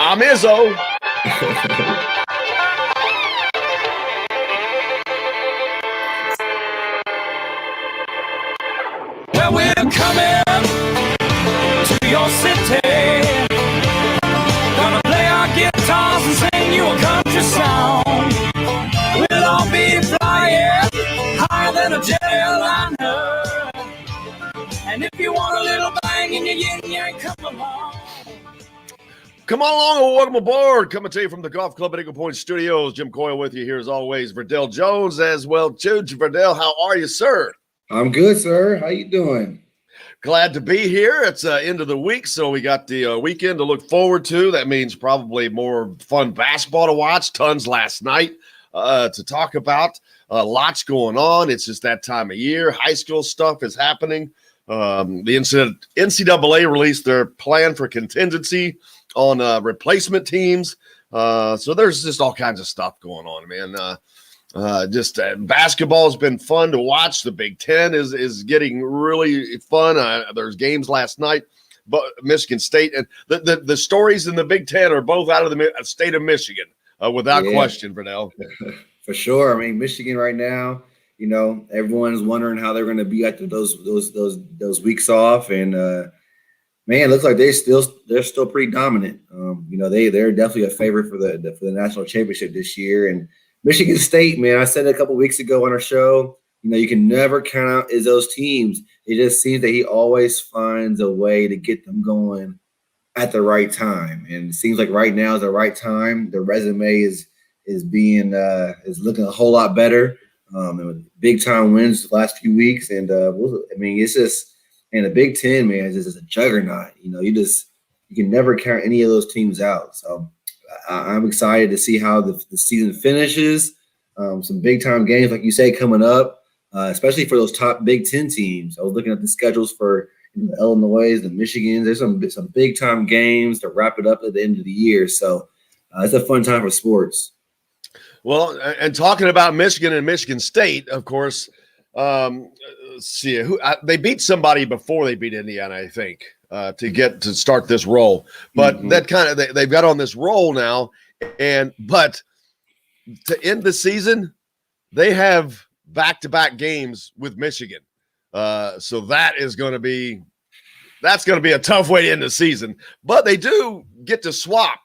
I'm Izzo. Well, we're coming to your city. Gonna play our guitars and sing you a country song. We'll all be flying higher than a jet airliner. And if you want a little bang in your yin yang, come along. Come on along and welcome aboard. Coming to you from the Golf Club at Eagle Point Studios. Jim Coyle with you here as always. Verdell Jones as well too. Verdell, how are you, sir? I'm good, sir. How you doing? Glad to be here. It's end of the week, so we got the weekend to look forward to. That means probably more fun basketball to watch. Tons last night to talk about. Lots going on. It's just that time of year. High school stuff is happening. The NCAA released their plan for contingency on replacement teams. So there's just all kinds of stuff going on, man. Basketball has been fun to watch. The Big Ten is getting really fun. There's games last night, but Michigan State and the stories in the Big Ten are both out of the state of Michigan, without question, Verdell. For sure. I mean, Michigan right now, you know, everyone's wondering how they're going to be after those weeks off, and man, it looks like they're still pretty dominant. They're definitely a favorite for the national championship this year. And Michigan State, man, I said it a couple of weeks ago on our show, you know, you can never count out those teams. It just seems that he always finds a way to get them going at the right time. And it seems like right now is the right time. The resume is looking a whole lot better. Big time wins the last few weeks. And it's just, and the Big Ten, man, is just a juggernaut. You know, you can never count any of those teams out. So I'm excited to see how the season finishes. Some big time games, like you say, coming up, especially for those top Big Ten teams. I was looking at the schedules for the Illinois, the Michigans. There's some big time games to wrap it up at the end of the year. So it's a fun time for sports. Well, and talking about Michigan and Michigan State, of course, they beat somebody before they beat Indiana, I think, to start this roll. But that kind of they've got on this roll now, but to end the season, they have back-to-back games with Michigan. So that's going to be a tough way to end the season. But they do get to swap.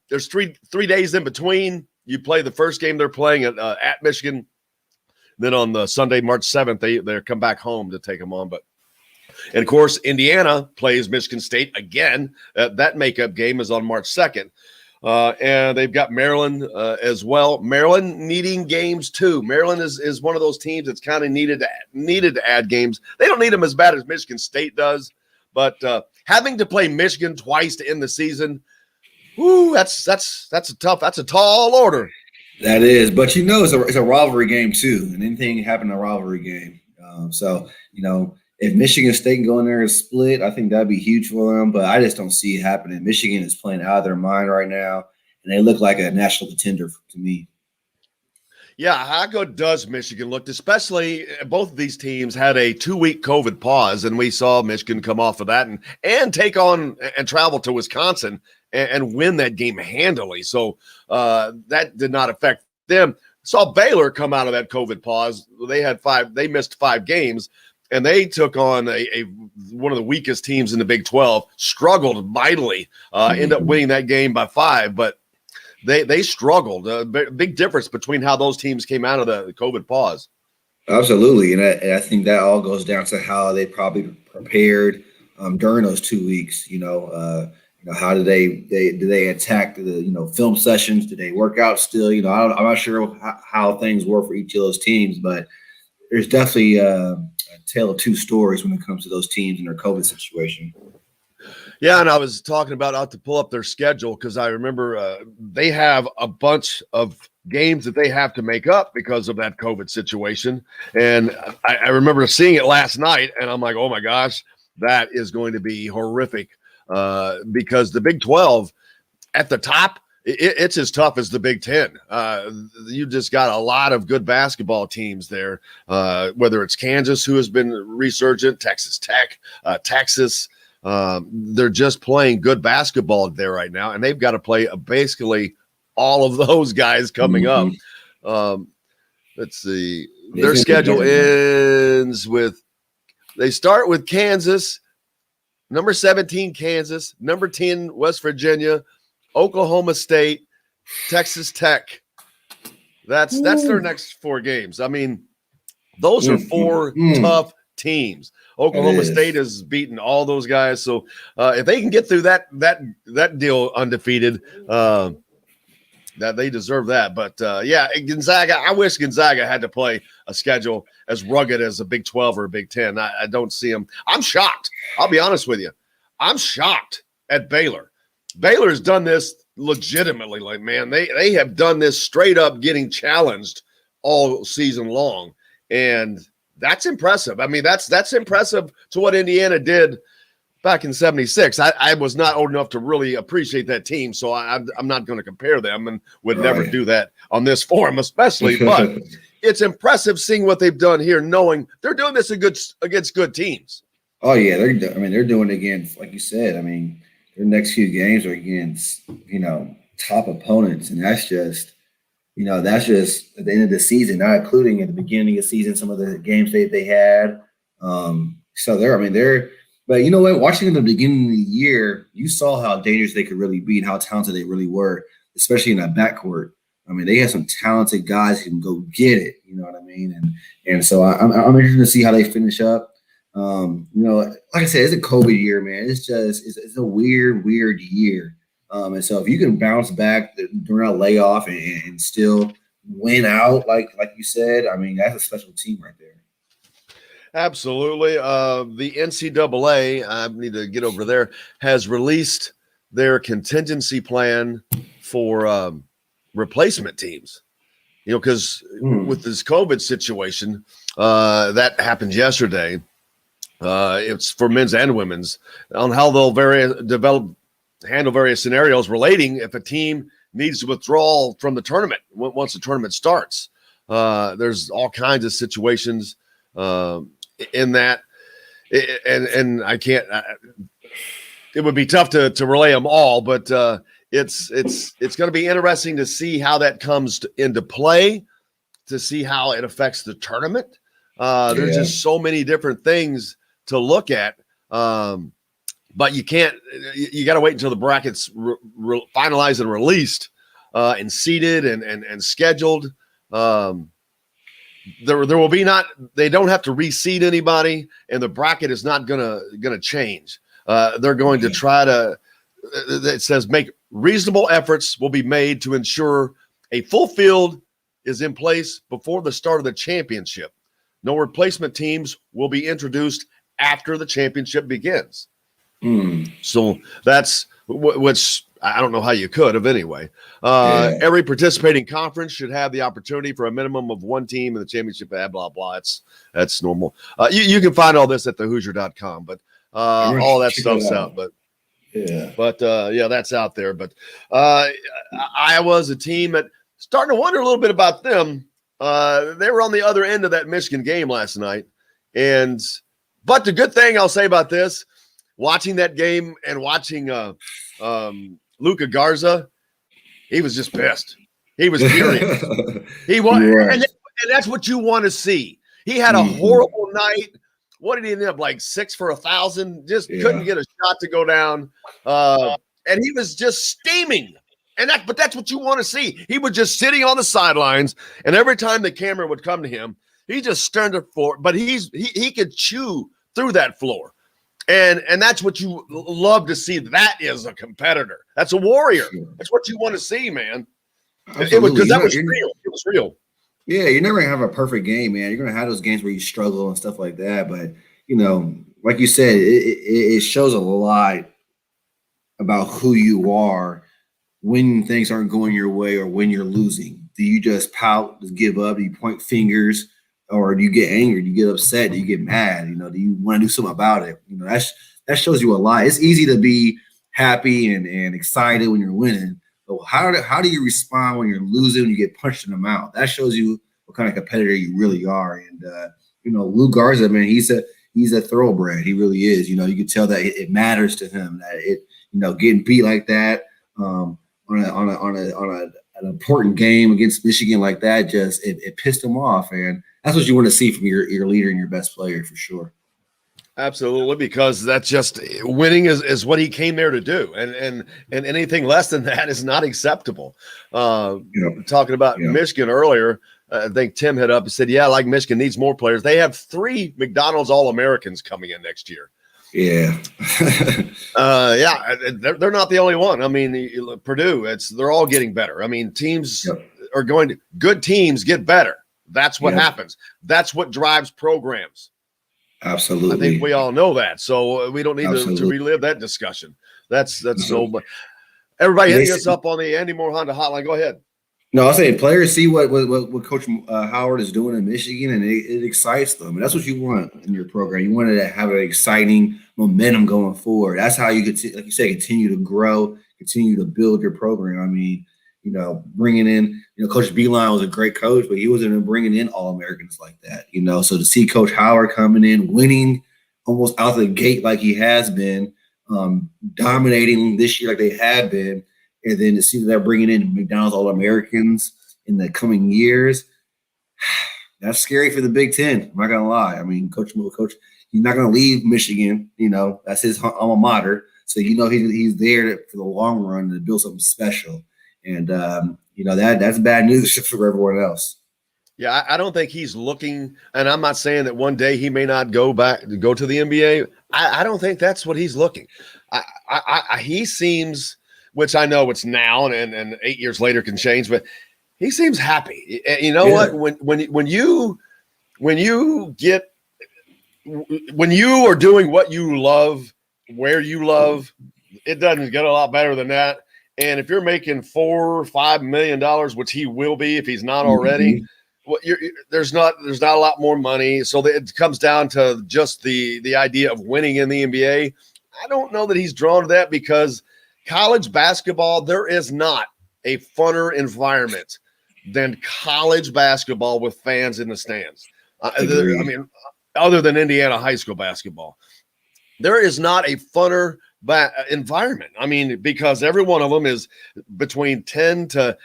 There's three days in between. You play the first game they're playing at Michigan. Then on the Sunday, March 7th, they come back home to take them on. And of course, Indiana plays Michigan State again. That makeup game is on March 2nd. And they've got Maryland as well. Maryland needing games too. Maryland is one of those teams that's kind of needed to add games. They don't need them as bad as Michigan State does, but having to play Michigan twice to end the season, that's a tall order. That is, but you know, it's a rivalry game too, and anything can happen in a rivalry game. So you know, if Michigan State can go in there and split, I think that'd be huge for them. But I just don't see it happening. Michigan is playing out of their mind right now, and they look like a national contender to me. Yeah, how good does Michigan look? Especially both of these teams had a 2-week COVID pause, and we saw Michigan come off of that and take on and travel to Wisconsin and win that game handily. So that did not affect them. Saw Baylor come out of that COVID pause. They missed 5 games, and they took on one of the weakest teams in the Big 12, struggled mightily, ended up winning that game by 5, but they struggled. Big difference between how those teams came out of the COVID pause. Absolutely, and I think that all goes down to how they probably prepared during those 2 weeks. How did they attack the film sessions? Did they work out still? I'm not sure how things were for each of those teams, but there's definitely a tale of two stories when it comes to those teams and their COVID situation. Yeah, and I was talking about how to pull up their schedule because I remember they have a bunch of games that they have to make up because of that COVID situation. And I remember seeing it last night, and I'm like, oh, my gosh, that is going to be horrific because the Big 12 at the top, it's as tough as the Big 10. You just got a lot of good basketball teams there, whether it's Kansas, who has been resurgent, Texas Tech, Texas, They're just playing good basketball there right now, and they've got to play basically all of those guys coming up. Let's see. Their schedule ends with – they start with Kansas, number 17 Kansas, number 10 West Virginia, Oklahoma State, Texas Tech. That's their next 4 games. I mean, those are 4 tough teams. Oklahoma State has beaten all those guys. So if they can get through that deal undefeated, that they deserve that. But Gonzaga, I wish Gonzaga had to play a schedule as rugged as a Big 12 or a Big 10. I don't see them. I'm shocked. I'll be honest with you. I'm shocked at Baylor. Baylor has done this legitimately. Like, man, they have done this straight up getting challenged all season long. And that's impressive. I mean, that's impressive to what Indiana did back in 76. I was not old enough to really appreciate that team, so I'm not going to compare them and would never do that on this forum especially. But it's impressive seeing what they've done here, knowing they're doing this against good teams. Oh, yeah. They're doing it against, like you said, I mean, their next few games are against, top opponents, and that's just at the end of the season, not including at the beginning of the season, some of the games they had. But you know what? Watching in the beginning of the year, you saw how dangerous they could really be and how talented they really were, especially in that backcourt. I mean, they have some talented guys who can go get it. You know what I mean? And so I'm interested to see how they finish up. Like I said, it's a COVID year, man. It's a weird year. And so if you can bounce back during a layoff and still win out, like you said, I mean, that's a special team right there. Absolutely. The NCAA, I need to get over there, has released their contingency plan for replacement teams. Because with this COVID situation, that happened yesterday. It's for men's and women's on how they'll handle various scenarios relating if a team needs to withdraw from the tournament once the tournament starts. There's all kinds of situations in that, and I can't. It would be tough to relay them all, but it's going to be interesting to see how that comes into play, to see how it affects the tournament. There's just so many different things to look at, but you can't. You got to wait until the brackets finalized and released, and seeded and scheduled. There will be not. They don't have to reseed anybody, and the bracket is not gonna change. They're going to try to. It says make reasonable efforts will be made to ensure a full field is in place before the start of the championship. No replacement teams will be introduced after the championship begins. So that's which I don't know how you could have anyway. Every participating conference should have the opportunity for a minimum of one team in the championship. Blah, blah, blah. That's normal. You can find all this at thehoosier.com, but all that stuff's out. But that's out there. But Iowa's a team that starting to wonder a little bit about them. They were on the other end of that Michigan game last night. But the good thing I'll say about this, watching that game and watching Luka Garza, he was just pissed. He was furious. He was, and that's what you want to see. He had a horrible night. What did he end up like 6 for 1,000? Just couldn't get a shot to go down, and he was just steaming. But that's what you want to see. He was just sitting on the sidelines, and every time the camera would come to him, he just stared at the floor. But he could chew through that floor. And that's what you love to see. That is a competitor. That's a warrior. That's what you want to see, man. Because that was real. It was real. Yeah, you're never going to have a perfect game, man. You're going to have those games where you struggle and stuff like that. But, like you said, it shows a lot about who you are when things aren't going your way or when you're losing. Do you just pout, just give up? Do you point fingers? Or do you get angry? Do you get upset? Do you get mad? Do you want to do something about it? That shows you a lot. It's easy to be happy and excited when you're winning. But how do you respond when you're losing, when you get punched in the mouth? That shows you what kind of competitor you really are. And Luke Garza, man, he's he's a thoroughbred. He really is. You know, you can tell that it matters to him that getting beat like that on an important game against Michigan like that, just it pissed him off, and that's what you want to see from your leader and your best player for sure. Absolutely, because that's just winning is what he came there to do, and anything less than that is not acceptable. Talking about Michigan earlier, I think Tim hit up and said, "Yeah, like Michigan needs more players. They have 3 McDonald's All-Americans coming in next year." Yeah, they're not the only one. I mean, Purdue, they're all getting better. I mean, teams are good teams get better. That's what happens. That's what drives programs. Absolutely. I think we all know that, so we don't need to relive that discussion. That's so. But everybody hitting us up on the Andy Moore Honda hotline. Go ahead. No, I was saying players see what Coach Howard is doing in Michigan, and it excites them. And that's what you want in your program. You want to have an exciting momentum going forward. That's how you could, like you say, continue to grow, continue to build your program. I mean, bringing in, Coach Beeline was a great coach, but he wasn't bringing in All-Americans like that, So to see Coach Howard coming in, winning almost out the gate like he has been, dominating this year like they have been, and then to see that they're bringing in McDonald's All-Americans in the coming years, that's scary for the Big Ten. I'm not gonna lie. I mean, Coach, he's not gonna leave Michigan. That's his alma mater. So he's there for the long run to build something special. And that's bad news for everyone else. Yeah, I don't think he's looking, and I'm not saying that one day he may not go to the NBA. I don't think that's what he's looking. He seems, which I know it's now and 8 years later can change, but he seems happy. You know what? When you are doing what you love, where you love, it doesn't get a lot better than that. And if you're making $4 or $5 million, which he will be if he's not already, there's not a lot more money. So it comes down to just the idea of winning in the NBA. I don't know that he's drawn to that because college basketball, there is not a funner environment than college basketball with fans in the stands. I mean, other than Indiana high school basketball, there is not a funner environment. I mean, because every one of them is between 10 to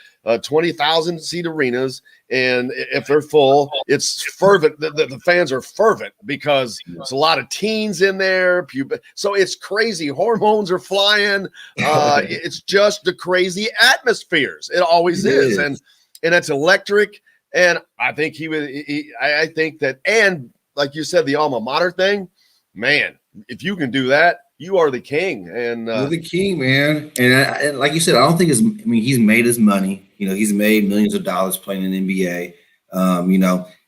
20,000 seat arenas. And if they're full, it's fervent. The fans are fervent because there's a lot of teens in there. So it's crazy. Hormones are flying. It's just the crazy atmospheres. It always is. And it's electric. And I think I think that, and like you said, the alma mater thing, man, if you can do that, you are the king. And you're the king, man. And like you said, I don't think he's made his money. He's made millions of dollars playing in the NBA.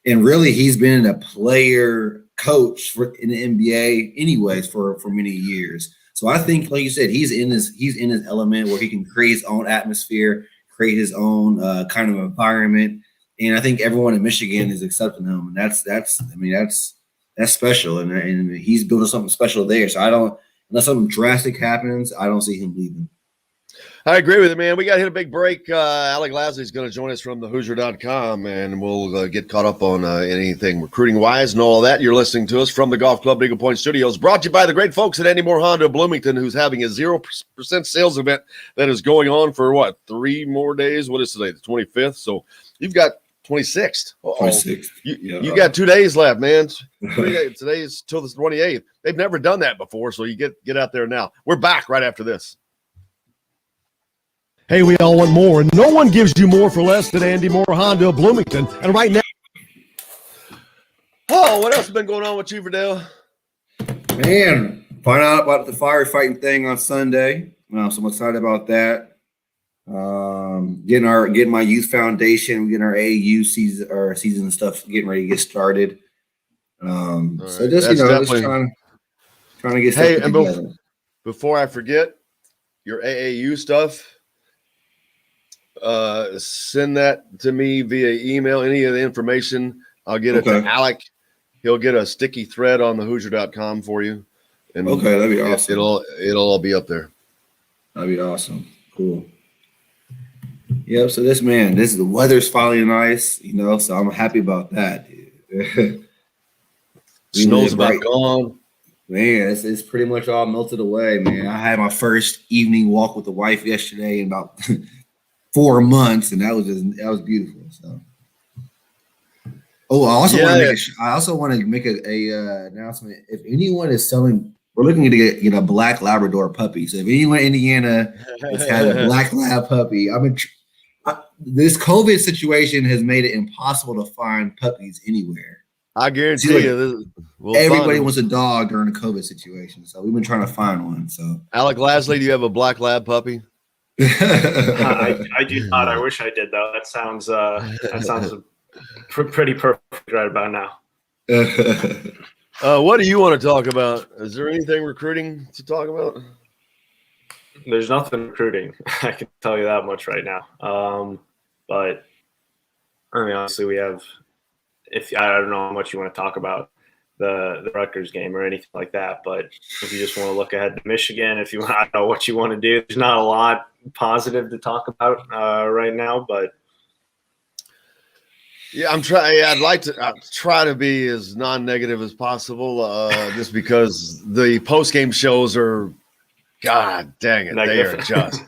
And really he's been a player coach in the NBA anyways for many years. So I think, like you said, he's in his element where he can create his own atmosphere, create his own kind of environment. And I think everyone in Michigan is accepting him. And that's special. And he's building something special there. So unless something drastic happens, I don't see him leaving. I agree with you, man. We got to hit a big break. Alec Lasley is going to join us from thehoosier.com, and we'll get caught up on anything recruiting-wise and all that. You're listening to us from the Golf Club Eagle Point Studios, brought to you by the great folks at Andy Moore Honda of Bloomington, who's having a 0% sales event that is going on for, 3 more days? What is today, the 25th? So you've got 26th. 26th. You got 2 days left, man. Today's till the 28th. They've never done that before, so you get out there now. We're back right after this. Hey, we all want more, and no one gives you more for less than Andy Moore Honda of Bloomington. And right now, what else has been going on with you, Verdell? Man, find out about the firefighting thing on Sunday. So I'm excited about that. Getting my youth foundation, getting our AAU season stuff, getting ready to get started. So just trying to get stuff together. Before I forget, your AAU stuff, send that to me via email. Any of the information, I'll get it to Alec. He'll get a sticky thread on thehoosier.com for you. And that'd be awesome. It'll all be up there. That'd be awesome. Cool. Yep. So the weather's finally nice, so I'm happy about that. Snow's about gone. Man, it's pretty much all melted away, man. I had my first evening walk with the wife yesterday in about 4 months, and that was beautiful. So, I also want to make a announcement. If anyone is selling, we're looking to get a black Labrador puppy. So if anyone in Indiana has had a black lab puppy, this COVID situation has made it impossible to find puppies anywhere. I guarantee you, everybody wants a dog during the COVID situation, so we've been trying to find one. So, Alec Lasley, do you have a black lab puppy? I do not. I wish I did though. That sounds pretty perfect right about now. What do you want to talk about? Is there anything recruiting to talk about? There's nothing recruiting. I can tell you that much right now. But I mean, honestly, we have. I don't know how much you want to talk about the Rutgers game or anything like that, but if you just want to look ahead to Michigan, I don't know what you want to do. There's not a lot positive to talk about right now, but yeah, I'd like to try to be as non-negative as possible, just because the post-game shows are, God dang it, negative. They are just,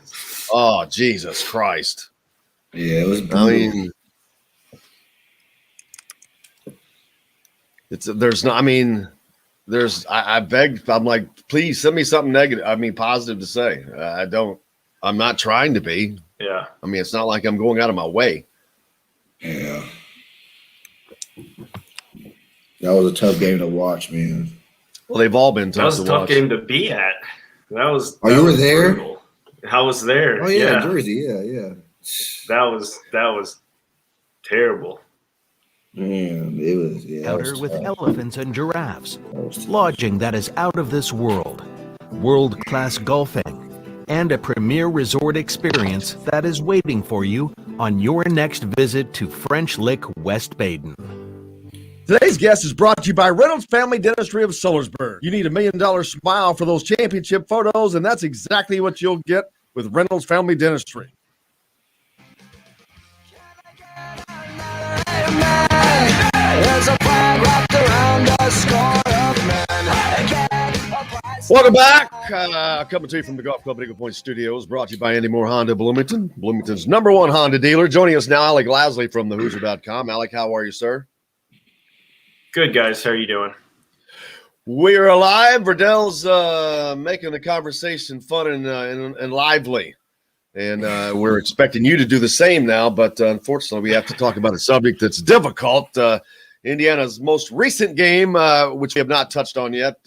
oh Jesus Christ! Yeah, it was brutal. I mean. I begged, I'm like, please send me something negative. I mean, positive to say. I'm not trying to be. Yeah. I mean, it's not like I'm going out of my way. Yeah. That was a tough game to watch, man. Well, they've all been tough to watch. That was a tough game to be at. You were there? Brutal. I was there. Oh, yeah, Jersey. Yeah. That was terrible. Man, it was Outer with elephants and giraffes, lodging that is out of this world, world-class golfing, and a premier resort experience that is waiting for you on your next visit to French Lick, West Baden. Today's guest is brought to you by Reynolds Family Dentistry of Solersburg. You need $1 million smile for those championship photos, and that's exactly what you'll get with Reynolds Family Dentistry. Welcome back. Coming to you from the Golf Club at Eagle Point Studios, brought to you by Andy Moore Honda Bloomington, Bloomington's #1 Honda dealer. Joining us now, Alec Lasley from thehoosier.com. Alec, how are you, sir? Good, guys. How are you doing? We are alive. Verdell's making the conversation fun and lively. And we're expecting you to do the same now, but unfortunately, we have to talk about a subject that's difficult. Indiana's most recent game, which we have not touched on yet,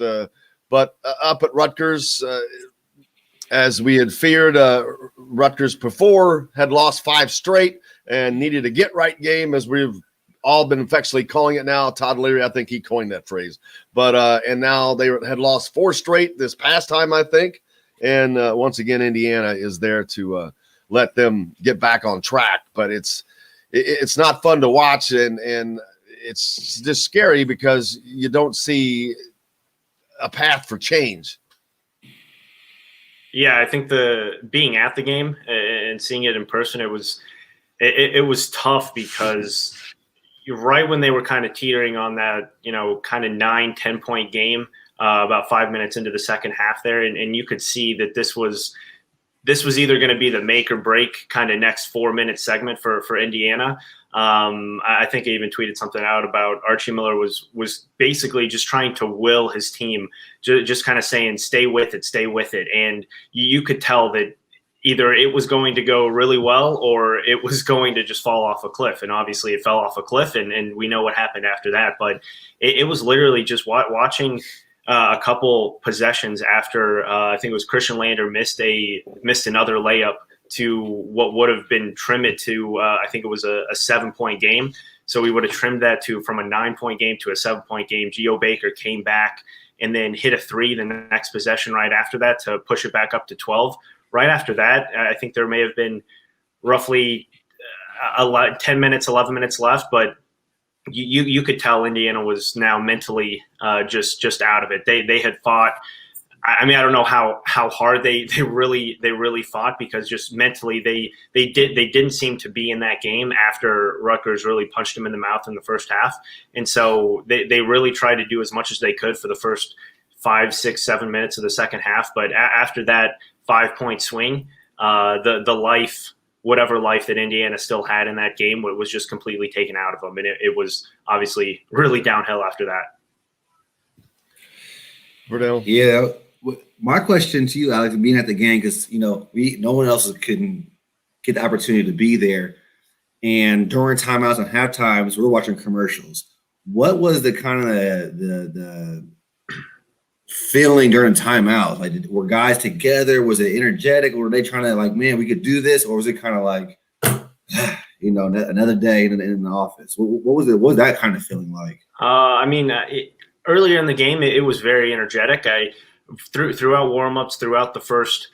but up at Rutgers, as we had feared, Rutgers before had lost 5 straight and needed a get-right game, as we've all been affectionately calling it now. Todd Leary, I think he coined that phrase. But and now they had lost 4 straight this past time, I think. And once again, Indiana is there to let them get back on track. But it's not fun to watch, and it's just scary because you don't see a path for change. Yeah, I think being at the game and seeing it in person, it was tough because right when they were kind of teetering on that, kind of 9-10 point game, about 5 minutes into the second half there, and you could see that this was either going to be the make or break kind of next 4-minute segment for Indiana. I think I even tweeted something out about Archie Miller was basically just trying to will his team, just kind of saying, stay with it. And you could tell that either it was going to go really well or it was going to just fall off a cliff. And obviously it fell off a cliff, and we know what happened after that. But it was literally just watching a couple possessions after I think it was Christian Lander missed another layup to what would have been trim it to I think it was a 7-point game. So we would have trimmed that from a 9-point game to a 7-point game. Geo Baker came back and then hit a 3 the next possession right after that to push it back up to 12. Right after that, I think there may have been roughly 11 minutes left, but you could tell Indiana was now mentally just out of it. They had fought I mean, I don't know how hard they really fought, because just mentally they didn't seem to be in that game after Rutgers really punched them in the mouth in the first half, and so they really tried to do as much as they could for the first 5, 6, 7 minutes of the second half. But after that 5-point swing, whatever life that Indiana still had in that game was just completely taken out of them, and it was obviously really downhill after that. Verdell? Yeah. My question to you, Alex, being at the game, because no one else couldn't get the opportunity to be there, and during timeouts and half times, we're watching commercials. What was the kind of the feeling during timeouts? Like, were guys together? Was it energetic? Or were they trying to like, man, we could do this? Or was it kind of like, another day in the office? What was it? What was that kind of feeling like? Earlier in the game, it was very energetic. Throughout warm-ups, throughout the first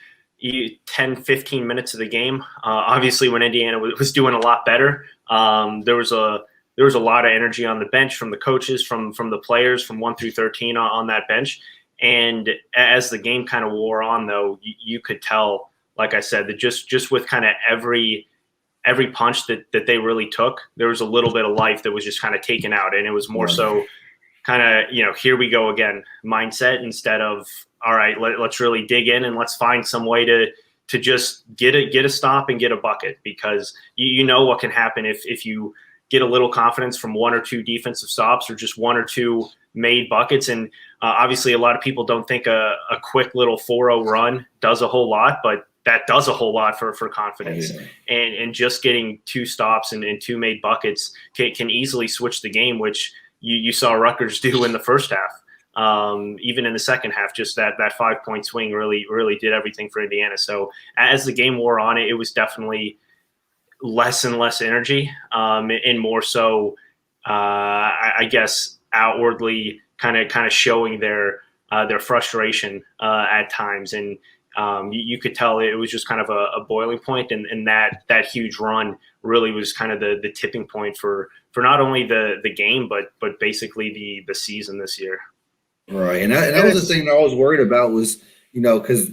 10, 15 minutes of the game, obviously when Indiana was doing a lot better, there was a lot of energy on the bench from the coaches, from the players, from 1 through 13 on that bench. And as the game kind of wore on, though, you could tell, like I said, that just with kind of every punch that they really took, there was a little bit of life that was just kind of taken out, and it was more so kind of, here we go again mindset, instead of, all right, let's really dig in and let's find some way to just get a stop and get a bucket, because you know what can happen if you get a little confidence from 1 or 2 defensive stops or just 1 or 2 made buckets. And obviously a lot of people don't think a quick little 4-0 run does a whole lot, but that does a whole lot for confidence. Yeah. And just getting 2 stops and 2 made buckets can easily switch the game, which you saw Rutgers do in the first half. Even in the second half, just that 5-point swing really did everything for Indiana. So as the game wore on, it was definitely less and less energy, and more so, I guess, outwardly kind of showing their frustration at times. And you could tell it was just kind of a boiling point, and that huge run really was kind of the tipping point for not only the game, but basically the season this year. Right. And that was the thing that I was worried about was, because,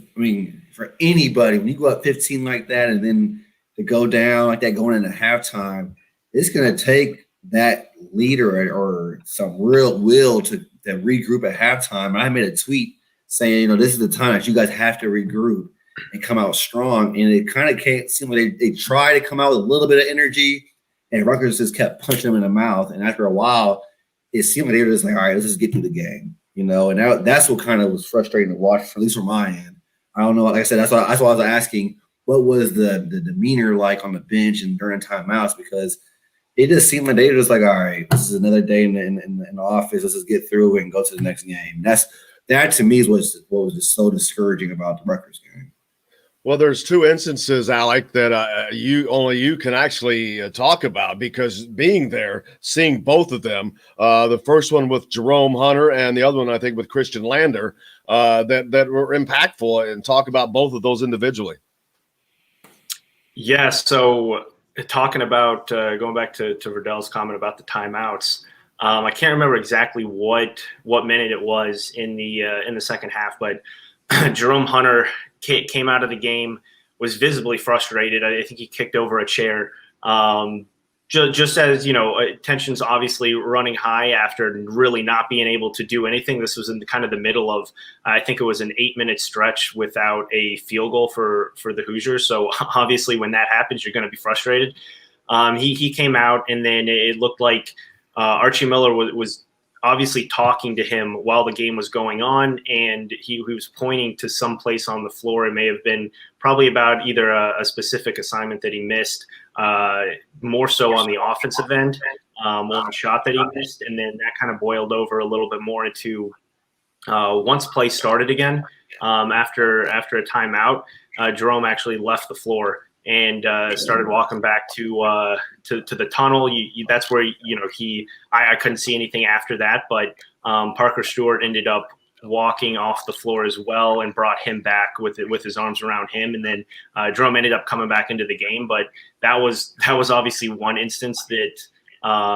for anybody, when you go up 15 like that and then to go down like that going into halftime, it's going to take that leader or some real will to regroup at halftime. And I made a tweet saying, this is the time that you guys have to regroup and come out strong. And it kind of seem like they try to come out with a little bit of energy, and Rutgers just kept punching them in the mouth. And after a while, it seemed like they were just like, all right, let's just get through the game, and that's what kind of was frustrating to watch, at least from my end. I don't know. Like I said, that's why I was asking, what was the demeanor like on the bench and during timeouts? Because it just seemed like they were just like, all right, this is another day in the office. Let's just get through and go to the next game. That to me is what was just so discouraging about the Rutgers game. Well, there's 2 instances, Alec, that you can actually talk about, because being there, seeing both of them, the first one with Jerome Hunter and the other one, I think, with Christian Lander, that were impactful, and talk about both of those individually. Yeah, so talking about going back to Verdell's comment about the timeouts, I can't remember exactly what minute it was in the second half, but Jerome Hunter came out of the game, was visibly frustrated. I think he kicked over a chair. Just as, tensions obviously running high after really not being able to do anything. This was in kind of the middle of, I think it was an 8-minute stretch without a field goal for the Hoosiers. So obviously when that happens, you're going to be frustrated. He came out, and then it looked like Archie Miller was obviously talking to him while the game was going on, and he was pointing to some place on the floor. It may have been probably about either a specific assignment that he missed, more so on the offensive end, one shot that he missed, and then that kind of boiled over a little bit more into once play started again, after a timeout, Jerome actually left the floor and started walking back to the tunnel. That's where I couldn't see anything after that, but Parker Stewart ended up walking off the floor as well and brought him back with his arms around him, and then Jerome ended up coming back into the game. But that was obviously one instance that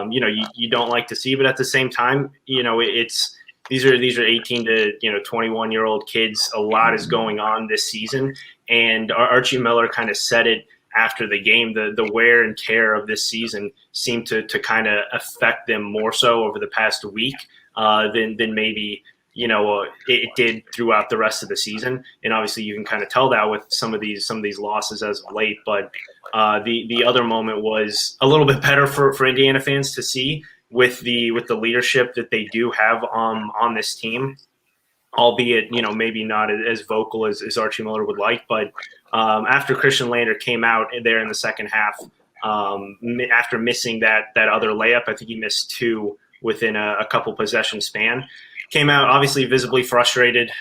you don't like to see, but at the same time, it's these are 18 to 21-year-old kids. A lot is going on this season, and Archie Miller kind of said it after the game. The wear and tear of this season seemed to kind of affect them more so over the past week than maybe it did throughout the rest of the season. And obviously you can kind of tell that with some of these losses as of late. But the other moment was a little bit better for Indiana fans to see with the leadership that they do have on this team, albeit maybe not as vocal as Archie Miller would like. But after Christian Lander came out there in the second half, after missing that other layup, I think he missed 2 within a couple possession span, came out obviously visibly frustrated,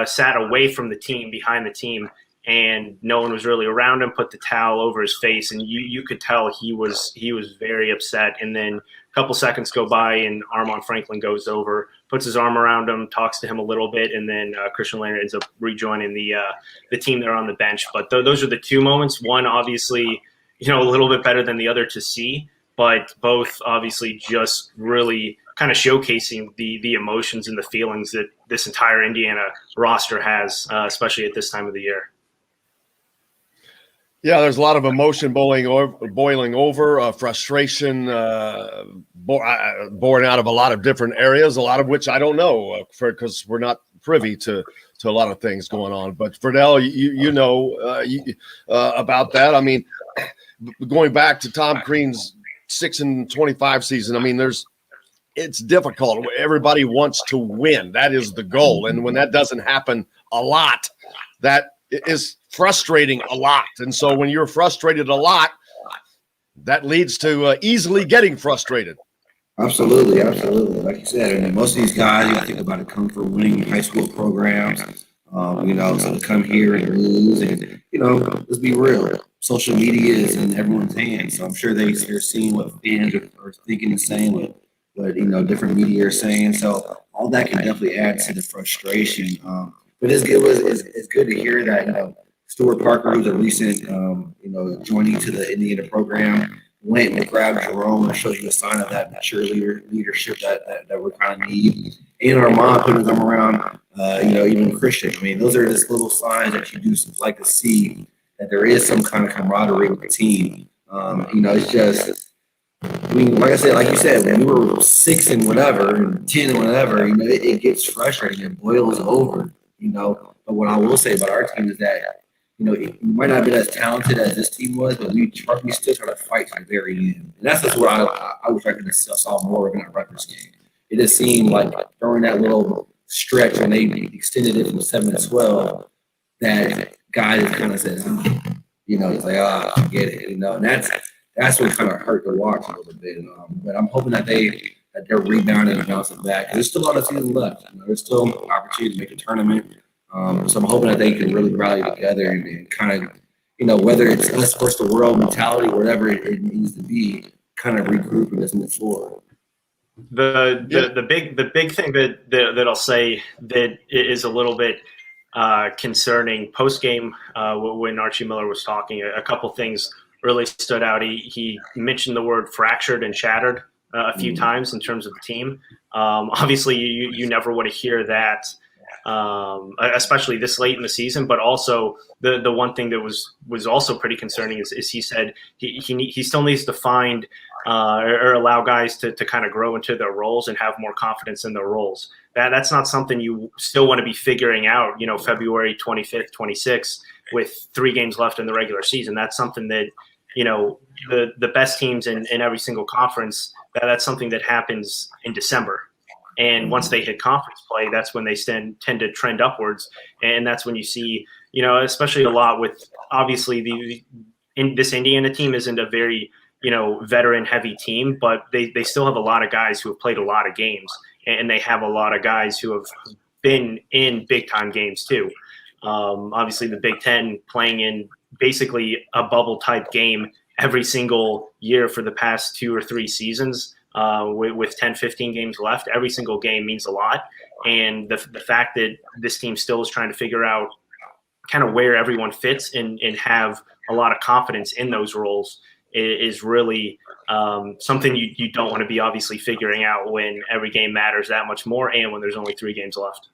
sat away from the team, behind the team, and no one was really around him, put the towel over his face, and you could tell he was very upset. And then a couple seconds go by, and Armon Franklin goes over, puts his arm around him, talks to him a little bit, and then Christian Lander ends up rejoining the team there on the bench. But those are the 2 moments. One obviously a little bit better than the other to see, but both obviously just really kind of showcasing the emotions and the feelings that this entire Indiana roster has, especially at this time of the year. Yeah, there's a lot of emotion boiling over, frustration born out of a lot of different areas, a lot of which I don't know because we're not privy to a lot of things going on. But Verdell, you know about that. I mean, going back to Tom Crean's 6-25 season, I mean, it's difficult. Everybody wants to win. That is the goal. And when that doesn't happen a lot, that is frustrating a lot. And so when you're frustrated a lot, that leads to easily getting frustrated. Absolutely. Like you said, and most of these guys, you think about it, come from winning high school programs, so to come here and lose, and let's be real, social media is in everyone's hands. So I'm sure they're seeing what fans are thinking and saying, what different media are saying. So all that can definitely add to the frustration. But it's good to hear that Stuart Parker, who's a recent joining to the Indiana program, went and grabbed Jerome and showed you a sign of that mature leadership that we kind of need. And Armand putting his arm around, even Christian. I mean, those are just little signs that you do like to see that there is some kind of camaraderie with the team. It's just, I mean, like you said, when we were 6 and whatever, and 10 and whatever, it gets frustrating. It boils over, But what I will say about our team is that, it might not have been as talented as this team was, but we still try to fight to the very end. And that's just what I wish I could have saw more of in that Rutgers game. It just seemed like during that little stretch when they extended it from 7 to 12, that guys kind of said, it's like, I get it, and that's what kind of hurt to watch a little bit. But I'm hoping that they're rebounding and bouncing back. There's still a lot of season left. There's still an opportunity to make a tournament. So I'm hoping that they can really rally together and kind of, whether it's us versus the world mentality, whatever it needs to be, kind of regroup and just move forward. The big thing that I'll say that is a little bit concerning post game when Archie Miller was talking, a couple things really stood out. He mentioned the word fractured and shattered a few times in terms of the team. Obviously, you never want to hear that. Especially this late in the season, but also the one thing that was also pretty concerning is he said he still needs to find or allow guys to kind of grow into their roles and have more confidence in their roles. That's not something you still want to be figuring out, February 25th, 26th with 3 games left in the regular season. That's something that, the best teams in every single conference, that's something that happens in December. And once they hit conference play, that's when they tend to trend upwards. And that's when you see, especially a lot with obviously this Indiana team isn't a very, veteran heavy team, but they still have a lot of guys who have played a lot of games, and they have a lot of guys who have been in big time games too. Obviously the Big Ten playing in basically a bubble type game every single year for the past 2 or 3 seasons. With 10, 15 games left, every single game means a lot. And the fact that this team still is trying to figure out kind of where everyone fits and have a lot of confidence in those roles is really something you don't want to be obviously figuring out when every game matters that much more and when there's only 3 games left.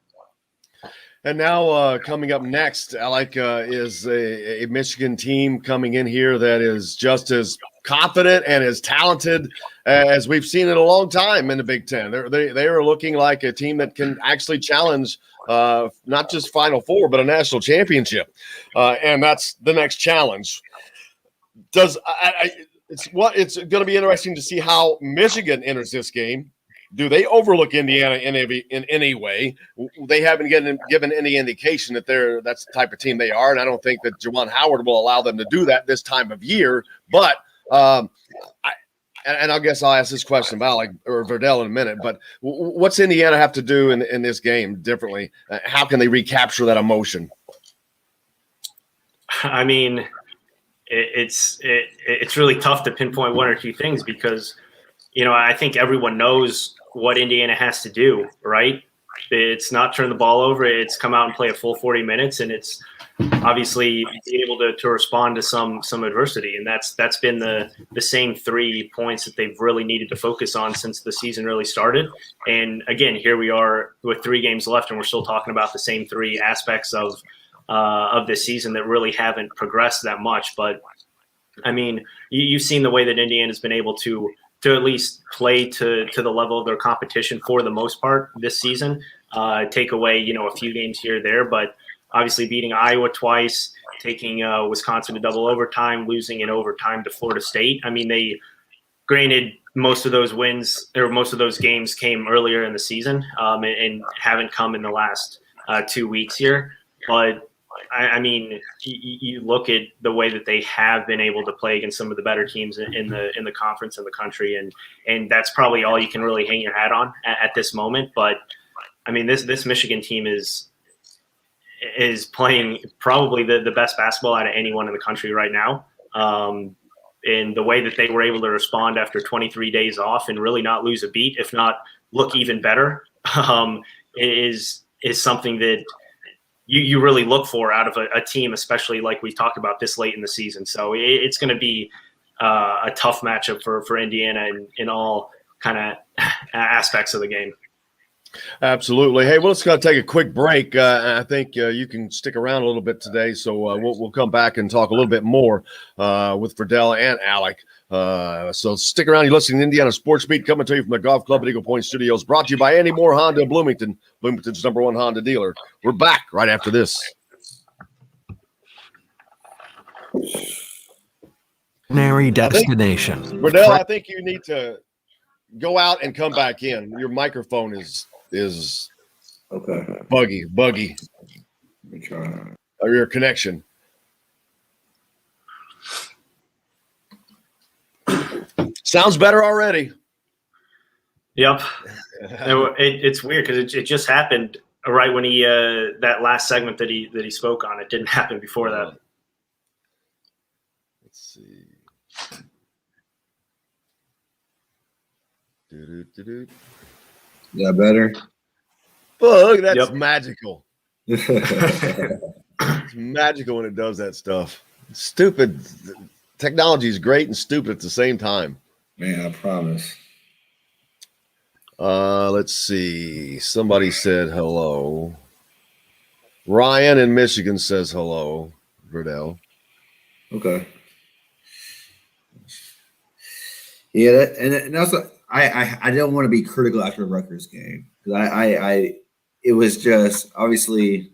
And now coming up next, Alec, is a Michigan team coming in here that is just as confident and as talented as we've seen in a long time in the Big Ten. They are looking like a team that can actually challenge not just Final Four, but a national championship. And that's the next challenge. It's going to be interesting to see how Michigan enters this game. Do they overlook Indiana in any way? They haven't given any indication that that's the type of team they are, and I don't think that Juwan Howard will allow them to do that this time of year. But I guess I'll ask this question about Verdell in a minute. But what's Indiana have to do in this game differently? How can they recapture that emotion? I mean, it's really tough to pinpoint one or two things because I think everyone knows what Indiana has to do, right? It's not turn the ball over. It's come out and play a full 40 minutes, and it's obviously being able to respond to some adversity. And that's been the same 3 points that they've really needed to focus on since the season really started. And again, here we are with 3 games left, and we're still talking about the same 3 aspects of this season that really haven't progressed that much. But I mean, you've seen the way that Indiana's been able to at least play to the level of their competition for the most part this season. Take away, a few games here or there, but obviously beating Iowa twice, taking Wisconsin to double overtime, losing in overtime to Florida State. I mean, granted, most of those wins or most of those games came earlier in the season and haven't come in the last 2 weeks here. But I mean, you look at the way that they have been able to play against some of the better teams in the conference in the country, and that's probably all you can really hang your hat on at this moment. But I mean, this Michigan team is playing probably the best basketball out of anyone in the country right now. And the way that they were able to respond after 23 days off and really not lose a beat, if not look even better, is something that you really look for out of a team, especially like we talked about this late in the season. So it's going to be a tough matchup for Indiana in all kind of aspects of the game. Absolutely. Hey, well, let's go take a quick break. I think you can stick around a little bit today, so we'll come back and talk a little bit more with Verdell and Alec. So stick around. You're listening to Indiana Sports Beat, coming to you from the Golf Club at Eagle Point Studios, brought to you by Andy Moore Honda of Bloomington, Bloomington's #1 Honda dealer. We're back right after this. Destination. Verdell, I think you need to go out and come back in. Your microphone is okay. Buggy. Let me try. Or your connection. Sounds better already. Yep. It's weird because it just happened right when he that last segment that he spoke on. It didn't happen before that. Let's see. Yeah, better. Oh, look, that's Yep. magical. It's magical when it does that stuff. Stupid. Technology is great and stupid at the same time. Man, I promise. Let's see. Somebody said hello. Ryan in Michigan says hello, Verdell. Okay. Yeah, and also I don't want to be critical after the Rutgers game because it was just obviously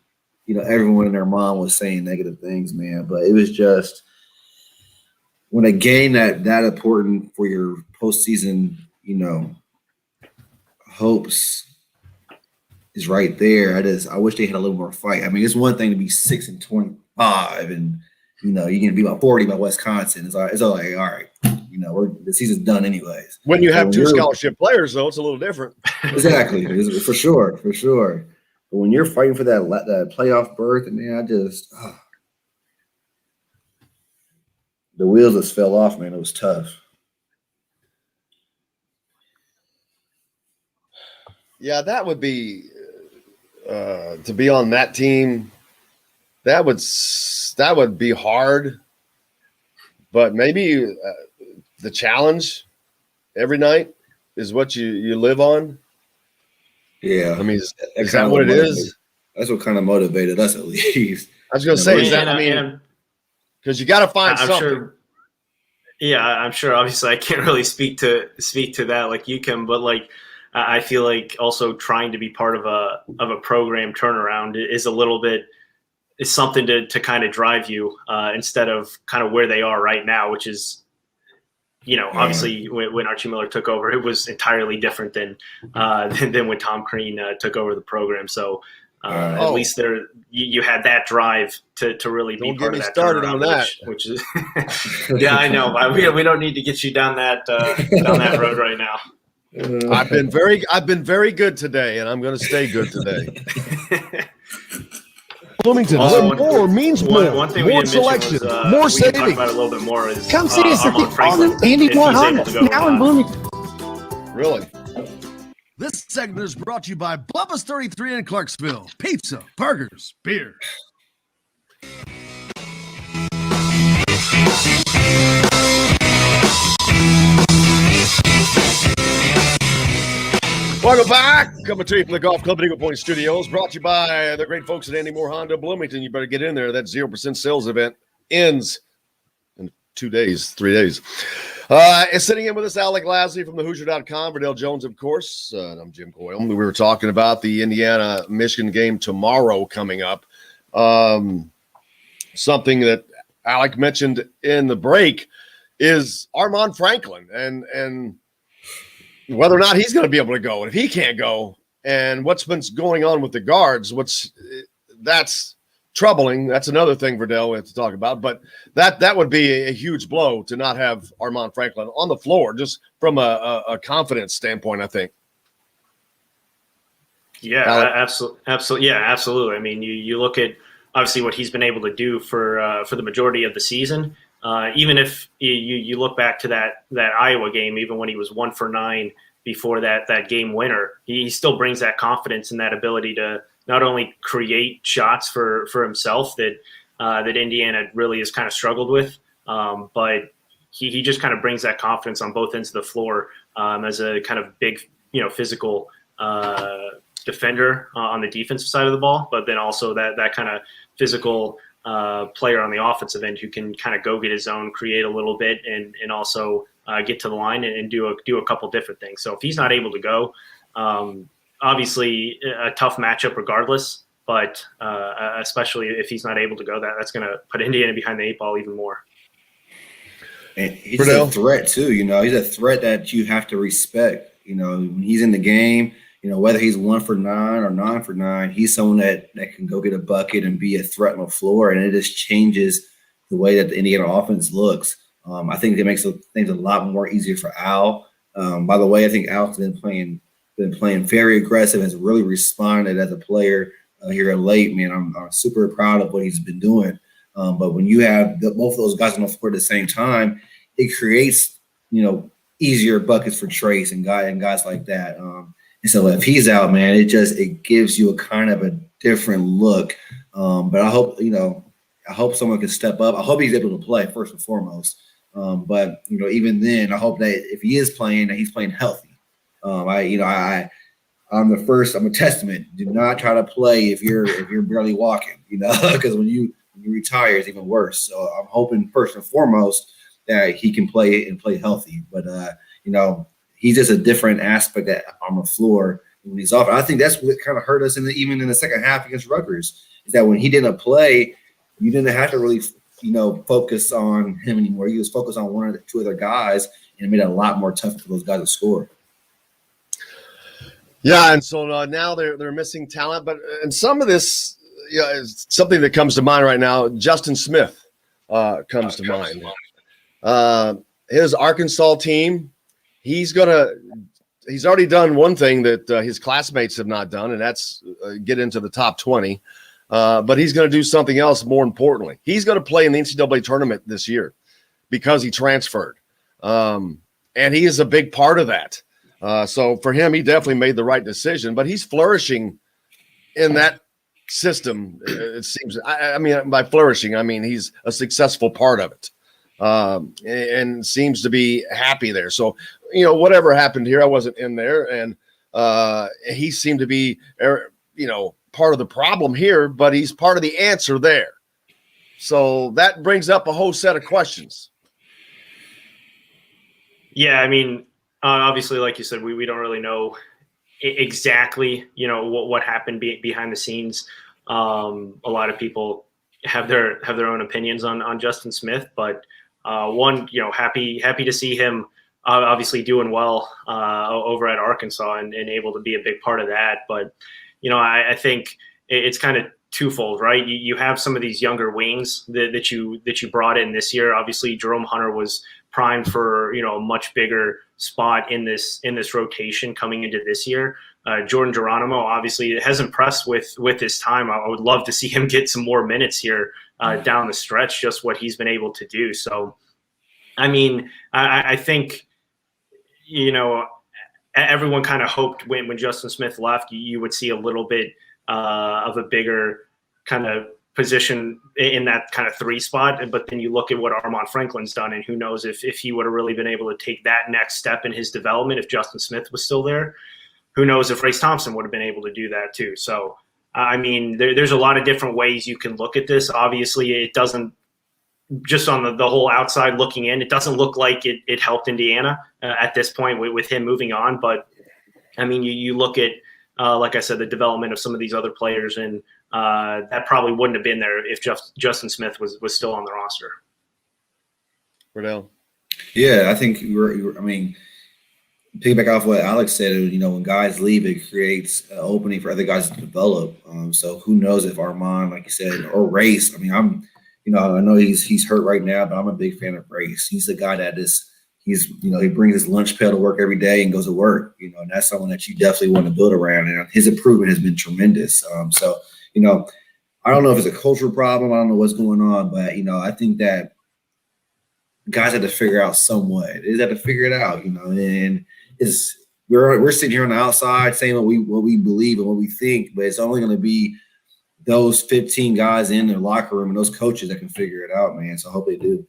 everyone and their mom was saying negative things, man, but it was just when a game that important for your postseason hopes is right there. I wish they had a little more fight. I mean, it's one thing to be 6-25 and you're gonna be about 40 by Wisconsin. It's all like, all right, the season's done anyways. When you have 2 scholarship players, though, it's a little different. Exactly, for sure. But when you're fighting for that playoff berth, and man, the wheels just fell off, man. It was tough. Yeah, that would be to be on that team. That would be hard, but maybe the challenge every night is what you live on. Yeah, I mean, is that what it is? That's what kind of motivated us, at least. I was going to say, is that, I mean, because you got to find something. Sure, yeah, I'm sure. Obviously, I can't really speak to that like you can, but like I feel like also trying to be part of a program turnaround is a little bit is something to kind of drive you instead of kind of where they are right now, which is, obviously when Archie Miller took over, it was entirely different than when Tom Crean took over the program. So at least you had that drive to really be part of that turnaround, which is yeah, I know. We don't need to get you down that road right now. I've been very good today, and I'm going to stay good today. Bloomington, more means more. One thing more we selection, was, more we savings. can talk about it a little bit more is Come see us at Armand the Franklin, Andy if Moore he's able Honda to go now or in not. Bloomington. Really? This segment is brought to you by Bubba's 33 in Clarksville. Pizza, burgers, beer. Welcome back. Coming to you from the Golf Club at Eagle Point Studios. Brought to you by the great folks at Andy Moore Honda Bloomington. You better get in there. That 0% sales event ends in 3 days. Is sitting in with us Alec Lasley from the Hoosier.com. Verdell Jones, of course. I'm Jim Coyle. We were talking about the Indiana-Michigan game tomorrow coming up. Something that Alec mentioned in the break is Armand Franklin and whether or not he's going to be able to go. And if he can't go, and what's been going on with the guards, that's troubling. That's another thing, Verdell, we have to talk about. But that would be a huge blow to not have Armand Franklin on the floor, just from a confidence standpoint, I think. Yeah, absolutely. Yeah, absolutely. I mean, you look at obviously what he's been able to do for the majority of the season. Even if you look back to that Iowa game, even when he was 1 for 9 before that game winner, he still brings that confidence and that ability to not only create shots for himself that Indiana really has kind of struggled with, but he just kind of brings that confidence on both ends of the floor as a kind of big, physical defender on the defensive side of the ball, but then also that kind of physical player on the offensive end who can kind of go get his own, create a little bit, and also get to the line and do a couple different things. So if he's not able to go, obviously a tough matchup regardless, but especially if he's not able to go, that's going to put Indiana behind the 8 ball even more. And he's a threat too. He's a threat that you have to respect. When he's in the game, whether he's 1 for 9 or 9 for 9, he's someone that can go get a bucket and be a threat on the floor, and it just changes the way that the Indiana offense looks. I think it makes things a lot more easier for Al. By the way, I think Al's been playing very aggressive, has really responded as a player here at late. Man, I'm super proud of what he's been doing. But when you have both of those guys on the floor at the same time, it creates easier buckets for Trace and guys like that. And so if he's out, man, it gives you a kind of a different look. But I hope someone can step up. I hope he's able to play first and foremost. But even then, I hope that if he is playing, that he's playing healthy. I'm a testament. Do not try to play if you're barely walking, because when you retire, it's even worse. So I'm hoping first and foremost that he can play and play healthy. But he's just a different aspect on the floor when he's off. And I think that's what kind of hurt us even in the second half against Rutgers, is that when he didn't play, you didn't have to really focus on him anymore. You just focused on one or two other guys, and it made it a lot more tough for those guys to score. Yeah, and so now they're missing talent, and some of this is something that comes to mind right now. Justin Smith comes to mind. His Arkansas team. He's already done one thing that his classmates have not done, and that's get into the top 20. But he's going to do something else more importantly. He's going to play in the NCAA tournament this year because he transferred. And he is a big part of that. So for him, he definitely made the right decision, but he's flourishing in that system. It seems, I mean, by flourishing, I mean, he's a successful part of it. and seems to be happy there. So, whatever happened here, I wasn't in there, and he seemed to be, part of the problem here, but he's part of the answer there. So that brings up a whole set of questions. Yeah, I mean, obviously, like you said, we don't really know exactly, what happened behind the scenes. A lot of people have their own opinions on Justin Smith, but happy to see him obviously doing well over at Arkansas and able to be a big part of that. But I think it's kind of twofold, right? You have some of these younger wings that you brought in this year. Obviously, Jerome Hunter was primed for a much bigger spot in this rotation coming into this year. Jordan Geronimo obviously has impressed with his time. I would love to see him get some more minutes here down the stretch, just what he's been able to do. So, I mean, I think everyone kind of hoped when Justin Smith left, you would see a little bit of a bigger kind of position in that kind of 3 spot. But then you look at what Armaan Franklin's done, and who knows if he would have really been able to take that next step in his development if Justin Smith was still there. Who knows if Race Thompson would have been able to do that too. So, I mean, there's a lot of different ways you can look at this. Obviously, it doesn't, just on the whole outside looking in, it doesn't look like it helped Indiana at this point with him moving on. But, I mean, you look at, like I said, the development of some of these other players, and that probably wouldn't have been there if Justin Smith was still on the roster. Verdell. Yeah, I think piggyback off what Alex said, when guys leave, it creates an opening for other guys to develop. So who knows if Armaan, like you said, or Race. I mean, I know he's hurt right now, but I'm a big fan of Race. He's the guy that he brings his lunch pail to work every day and goes to work, and that's someone that you definitely want to build around. And his improvement has been tremendous. So, I don't know if it's a cultural problem. I don't know what's going on, but, I think that guys have to figure out somewhat. They have to figure it out, and we're sitting here on the outside saying what we believe and what we think, but it's only going to be those 15 guys in their locker room and those coaches that can figure it out, man. So I hope they do.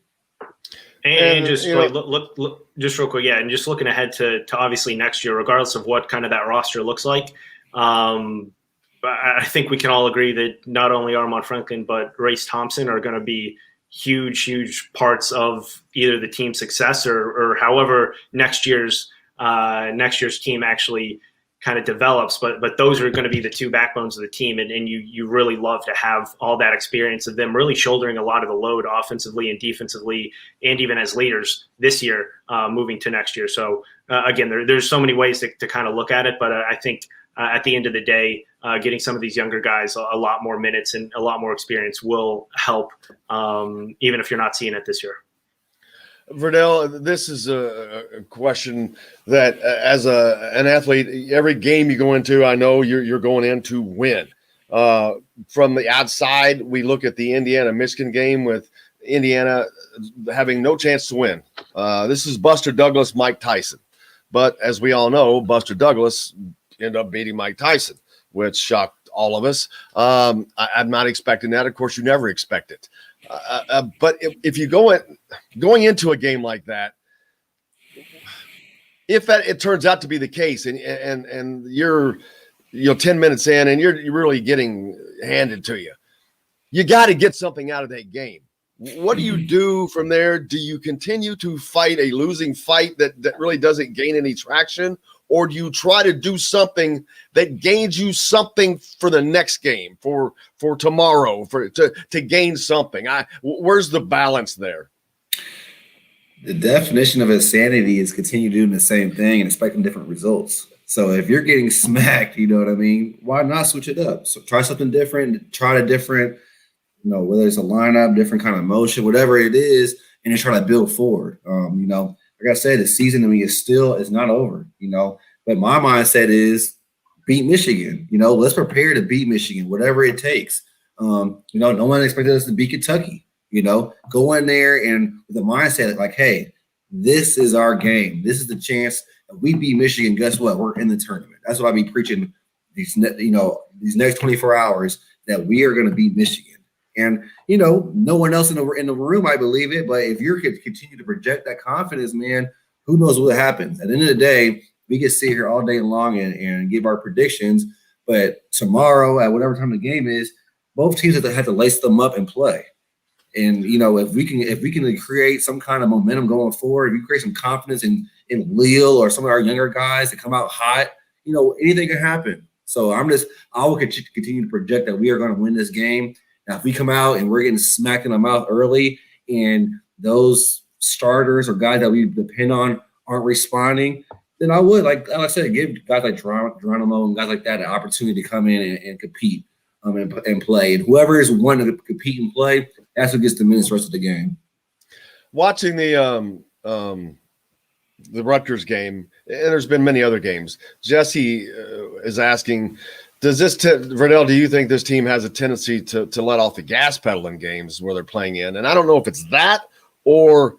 And just look just real quick, yeah, and just looking ahead to obviously next year, regardless of what kind of that roster looks like, I think we can all agree that not only Armaan Franklin but Race Thompson are going to be huge parts of either the team's success or however next year's team actually kind of develops, but those are going to be the 2 backbones of the team, and you really love to have all that experience of them really shouldering a lot of the load offensively and defensively, and even as leaders this year moving to next year. So again, there's so many ways to kind of look at it, but I think at the end of the day, getting some of these younger guys a lot more minutes and a lot more experience will help, even if you're not seeing it this year. Verdell, this is a question that as an athlete, every game you go into, I know you're going in to win. From the outside, we look at the Indiana-Michigan game with Indiana having no chance to win. This is Buster Douglas, Mike Tyson. But as we all know, Buster Douglas ended up beating Mike Tyson, which shocked all of us. I'm not expecting that. Of course, you never expect it. But if you going into a game like that, if it turns out to be the case, and you're 10 minutes in and you're really getting handed to you, you got to get something out of that game. What do you do from there? Do you continue to fight a losing fight that really doesn't gain any traction? Or do you try to do something that gains you something for the next game, for tomorrow, to gain something? Where's the balance there? The definition of insanity is continue doing the same thing and expecting different results. So if you're getting smacked, you know what I mean, why not switch it up? So try something different, try a different, whether it's a lineup, different kind of motion, whatever it is, and then try to build forward. Like I said, the season to me is not over, but my mindset is beat Michigan, let's prepare to beat Michigan, whatever it takes. No one expected us to beat Kentucky, go in there and with the mindset like, hey, this is our game. This is the chance. If we beat Michigan, guess what? We're in the tournament. That's what I be preaching these next 24 hours, that we are going to beat Michigan. And, you know, no one else in the room, I believe it. But if you're to continue to project that confidence, man, who knows what happens? At the end of the day, we can sit here all day long and give our predictions. But tomorrow, at whatever time the game is, both teams have to lace them up and play. And, you know, if we can create some kind of momentum going forward, if we create some confidence in Lille or some of our younger guys that come out hot, you know, anything can happen. So I will continue to project that we are going to win this game. Now, if we come out and we're getting smacked in the mouth early and those starters or guys that we depend on aren't responding, then I would, like I said, give guys like Geronimo and guys like that an opportunity to come in and compete and play. And whoever is wanting to compete and play, that's what gets the minutes the rest of the game. Watching the Rutgers game, and there's been many other games. Jesse is asking, Verdell, do you think this team has a tendency to let off the gas pedal in games where they're playing in? And I don't know if it's that or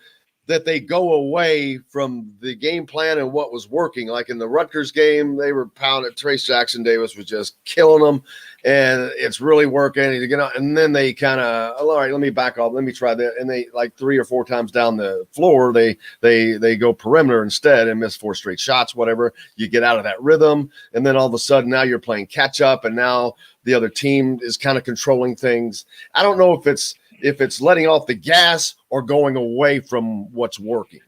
that they go away from the game plan and what was working. Like in the Rutgers game, they were pounding. Trace Jackson Davis was just killing them, and it's really working. And then they kind of, all right, let me back off. Let me try that. And they, like 3 or 4 times down the floor, they go perimeter instead and miss 4 straight shots, whatever. You get out of that rhythm, and then all of a sudden now you're playing catch up, and now the other team is kind of controlling things. I don't know if it's letting off the gas or going away from what's working.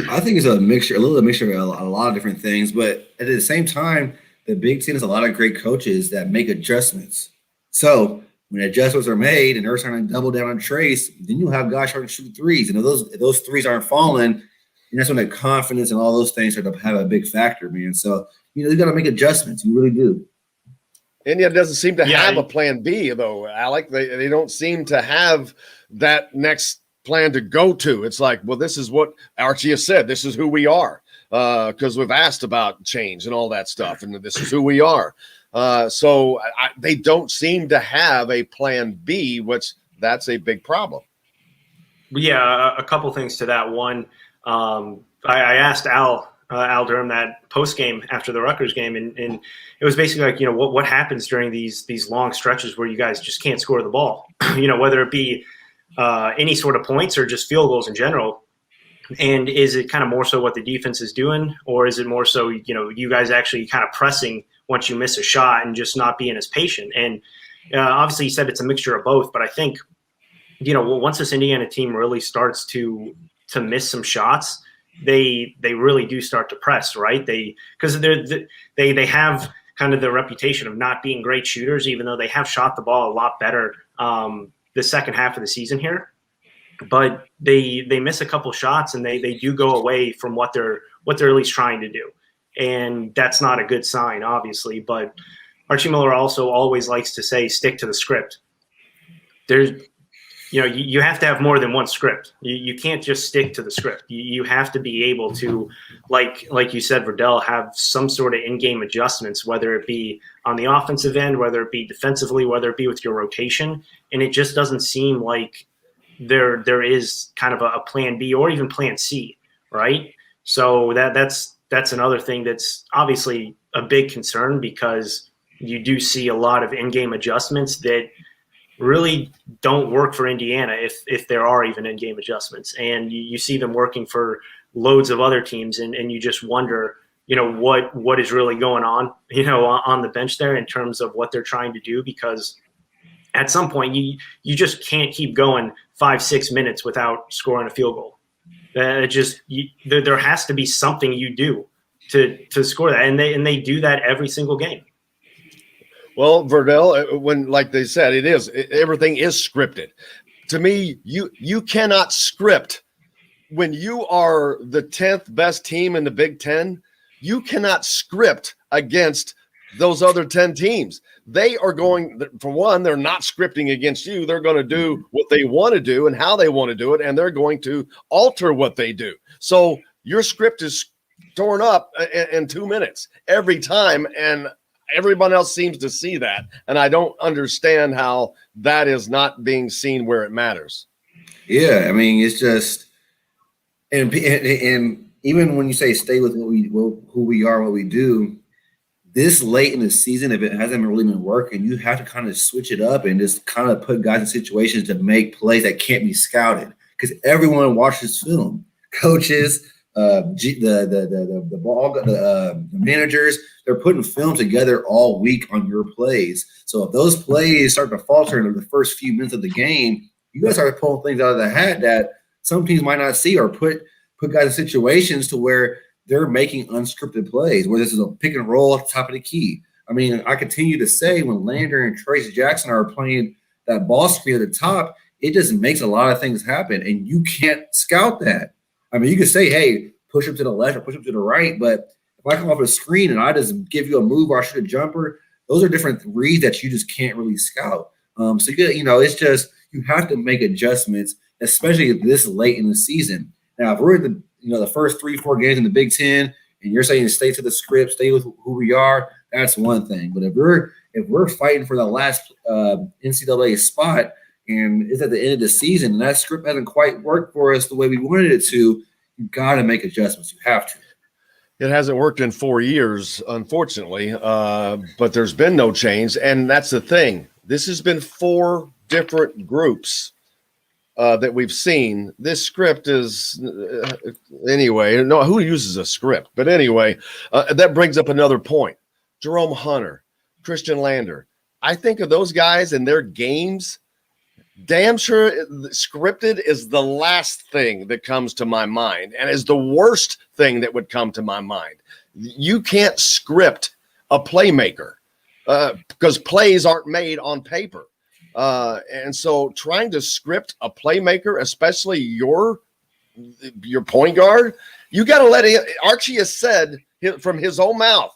I think it's a little mixture of a lot of different things. But at the same time, the Big Ten has a lot of great coaches that make adjustments. So when adjustments are made and they're trying to double down on Trace, then you'll have guys trying to shoot threes. And if those threes aren't falling, and that's when the confidence and all those things start to have a big factor, man. So, you know, you got to make adjustments. You really do. India doesn't seem to have a plan B, though, Alec. They don't seem to have that next plan to go to. It's like, well, this is what Archie has said. This is who we are, because we've asked about change and all that stuff, and this is who we are. So they don't seem to have a plan B, which that's a big problem. Yeah, a couple things to that. One, I asked Al Durham that post game after the Rutgers game, and it was basically like, you know, what happens during these long stretches where you guys just can't score the ball, you know, whether it be any sort of points or just field goals in general. And is it kind of more so what the defense is doing, or is it more so, you know, you guys actually kind of pressing once you miss a shot and just not being as patient? And obviously, you said it's a mixture of both, but I think, you know, once this Indiana team really starts to miss some shots, they really do start to press, right? Because they have kind of the reputation of not being great shooters, even though they have shot the ball a lot better the second half of the season here. But they miss a couple shots, and they do go away from what they're at least trying to do, and that's not a good sign, obviously. But Archie Miller also always likes to say, stick to the script. You have to have more than one script. You can't just stick to the script. You have to be able to, like you said, Verdell, have some sort of in-game adjustments, whether it be on the offensive end, whether it be defensively, whether it be with your rotation. And it just doesn't seem like there is kind of a plan B or even plan C, right? So that's another thing that's obviously a big concern, because you do see a lot of in-game adjustments that really don't work for Indiana, if there are even in-game adjustments. And you see them working for loads of other teams, and you just wonder, you know, what is really going on, you know, on the bench there in terms of what they're trying to do, because at some point you just can't keep going 5-6 minutes without scoring a field goal. There has to be something you do to score that, and they do that every single game. Well, Verdell, when, like they said, everything is scripted. To me, you cannot script when you are the 10th best team in the Big Ten. You cannot script against those other 10 teams. They are going, for one, they're not scripting against you. They're going to do what they want to do and how they want to do it, and they're going to alter what they do. So your script is torn up in 2 minutes every time, and everyone else seems to see that, and I don't understand how that is not being seen where it matters. Yeah, I mean, it's just, and even when you say stay with who we are, what we do, this late in the season, if it hasn't really been working, you have to kind of switch it up and just kind of put guys in situations to make plays that can't be scouted, because everyone watches film. Coaches, the managers, they're putting film together all week on your plays. So if those plays start to falter in the first few minutes of the game, you guys start pulling things out of the hat that some teams might not see, or put guys in situations to where they're making unscripted plays, where this is a pick and roll at the top of the key. I mean, I continue to say when Lander and Trace Jackson are playing that ball screen at the top, it just makes a lot of things happen, and you can't scout that. I mean, you can say, hey, push him to the left or push him to the right, but if I come off a screen and I just give you a move or I shoot a jumper, those are different reads that you just can't really scout. So it's just you have to make adjustments, especially this late in the season. Now, if we're at the first 3-4 games in the Big Ten, and you're saying stay to the script, stay with who we are, that's one thing. But if we're fighting for the last NCAA spot, and it's at the end of the season, and that script hasn't quite worked for us the way we wanted it to, you got to make adjustments. You have to. It hasn't worked in 4 years, unfortunately, but there's been no change, and that's the thing. This has been 4 different groups that we've seen. This script is anyway. No, who uses a script? But anyway, that brings up another point. Jerome Hunter, Christian Lander. I think of those guys and their games. Damn sure scripted is the last thing that comes to my mind, and is the worst thing that would come to my mind. You can't script a playmaker because plays aren't made on paper. And so trying to script a playmaker, especially your point guard, you got to let it. Archie has said from his own mouth,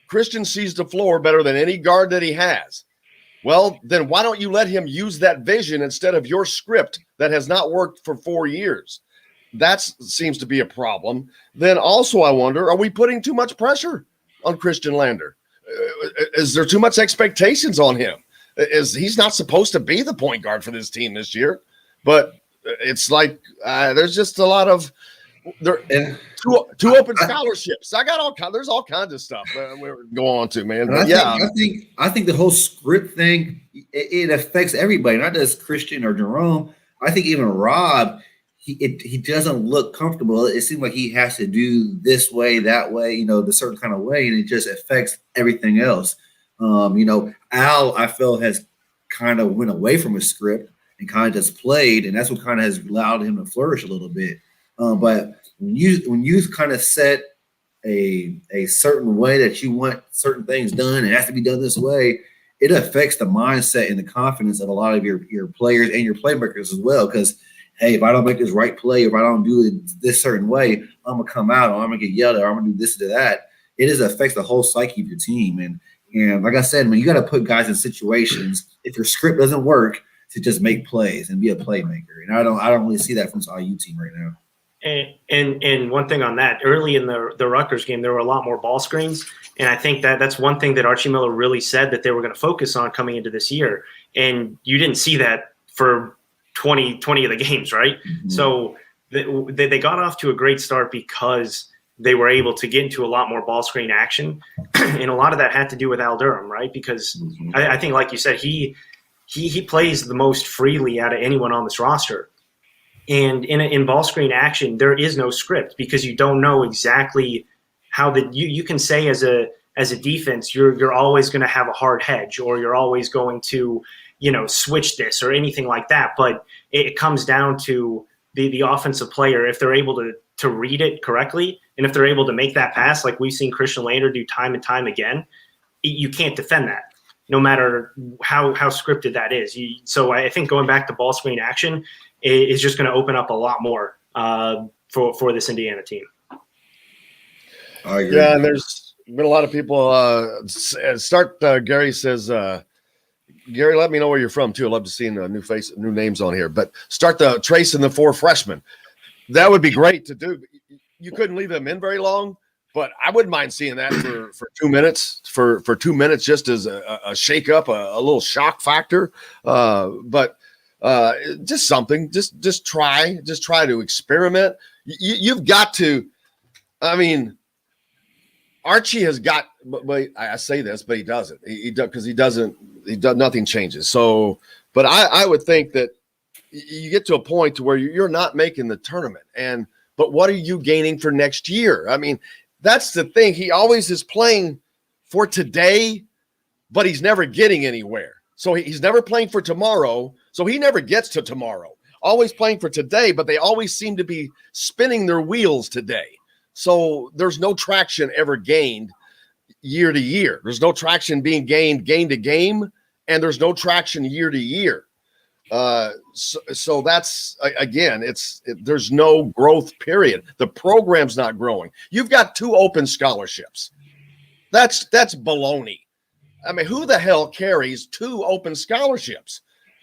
Christian sees the floor better than any guard that he has. Well, then why don't you let him use that vision instead of your script that has not worked for 4 years? That seems to be a problem. Then also I wonder, are we putting too much pressure on Christian Lander? Is there too much expectations on him? He's not supposed to be the point guard for this team this year, but it's like there's just a lot of two open scholarships. There's all kinds of stuff we're going on to, man. But I think the whole script thing, it affects everybody, not just Christian or Jerome. I think even Rob, he doesn't look comfortable. It seems like he has to do this way, that way, the certain kind of way, and it just affects everything else. Al, I feel, has kind of went away from his script and kind of just played, and that's what kind of has allowed him to flourish a little bit. But when you kind of set a certain way that you want certain things done, and it has to be done this way, it affects the mindset and the confidence of a lot of your players and your playmakers as well. Because, hey, if I don't make this right play, if I don't do it this certain way, I'm going to come out, or I'm going to get yelled at, or I'm going to do this or that. It just affects the whole psyche of your team. And like I said, man, you got to put guys in situations, if your script doesn't work, to just make plays and be a playmaker. And I don't really see that from this IU team right now. And one thing on that, early in the Rutgers game, there were a lot more ball screens. And I think that's one thing that Archie Miller really said that they were going to focus on coming into this year. And you didn't see that for 20 of the games, right? Mm-hmm. So they got off to a great start because they were able to get into a lot more ball screen action. And a lot of that had to do with Al Durham, right? Because mm-hmm. I think, like you said, he plays the most freely out of anyone on this roster. And in ball screen action, there is no script because you don't know exactly how you can say as a defense, you're always going to have a hard hedge, or you're always going to, switch this or anything like that. But it comes down to the offensive player, if they're able to read it correctly, and if they're able to make that pass, like we've seen Christian Lander do time and time again, you can't defend that, no matter how scripted that is. So I think going back to ball screen action is just going to open up a lot more for this Indiana team. I agree. Yeah, and there's been a lot of people Gary says, Gary, let me know where you're from too. I love to see new names on here. But start tracing the 4 freshmen. That would be great to do. You couldn't leave them in very long, but I wouldn't mind seeing that for 2 minutes, for 2 minutes, just as a shake up, a little shock factor. But just something, just try to experiment. You've got to, I mean, Archie has got, but I say this, but he doesn't. He does because he does nothing changes. So, but I would think that you get to a point to where you're not making the tournament, but what are you gaining for next year? I mean, that's the thing. He always is playing for today, but he's never getting anywhere. So he's never playing for tomorrow. So he never gets to tomorrow. Always playing for today, but they always seem to be spinning their wheels today. So there's no traction ever gained year to year. There's no traction being gained game to game, and there's no traction year to year. So that's again, there's no growth period. The program's not growing. You've got 2 open scholarships. That's baloney. I mean, who the hell carries 2 open scholarships?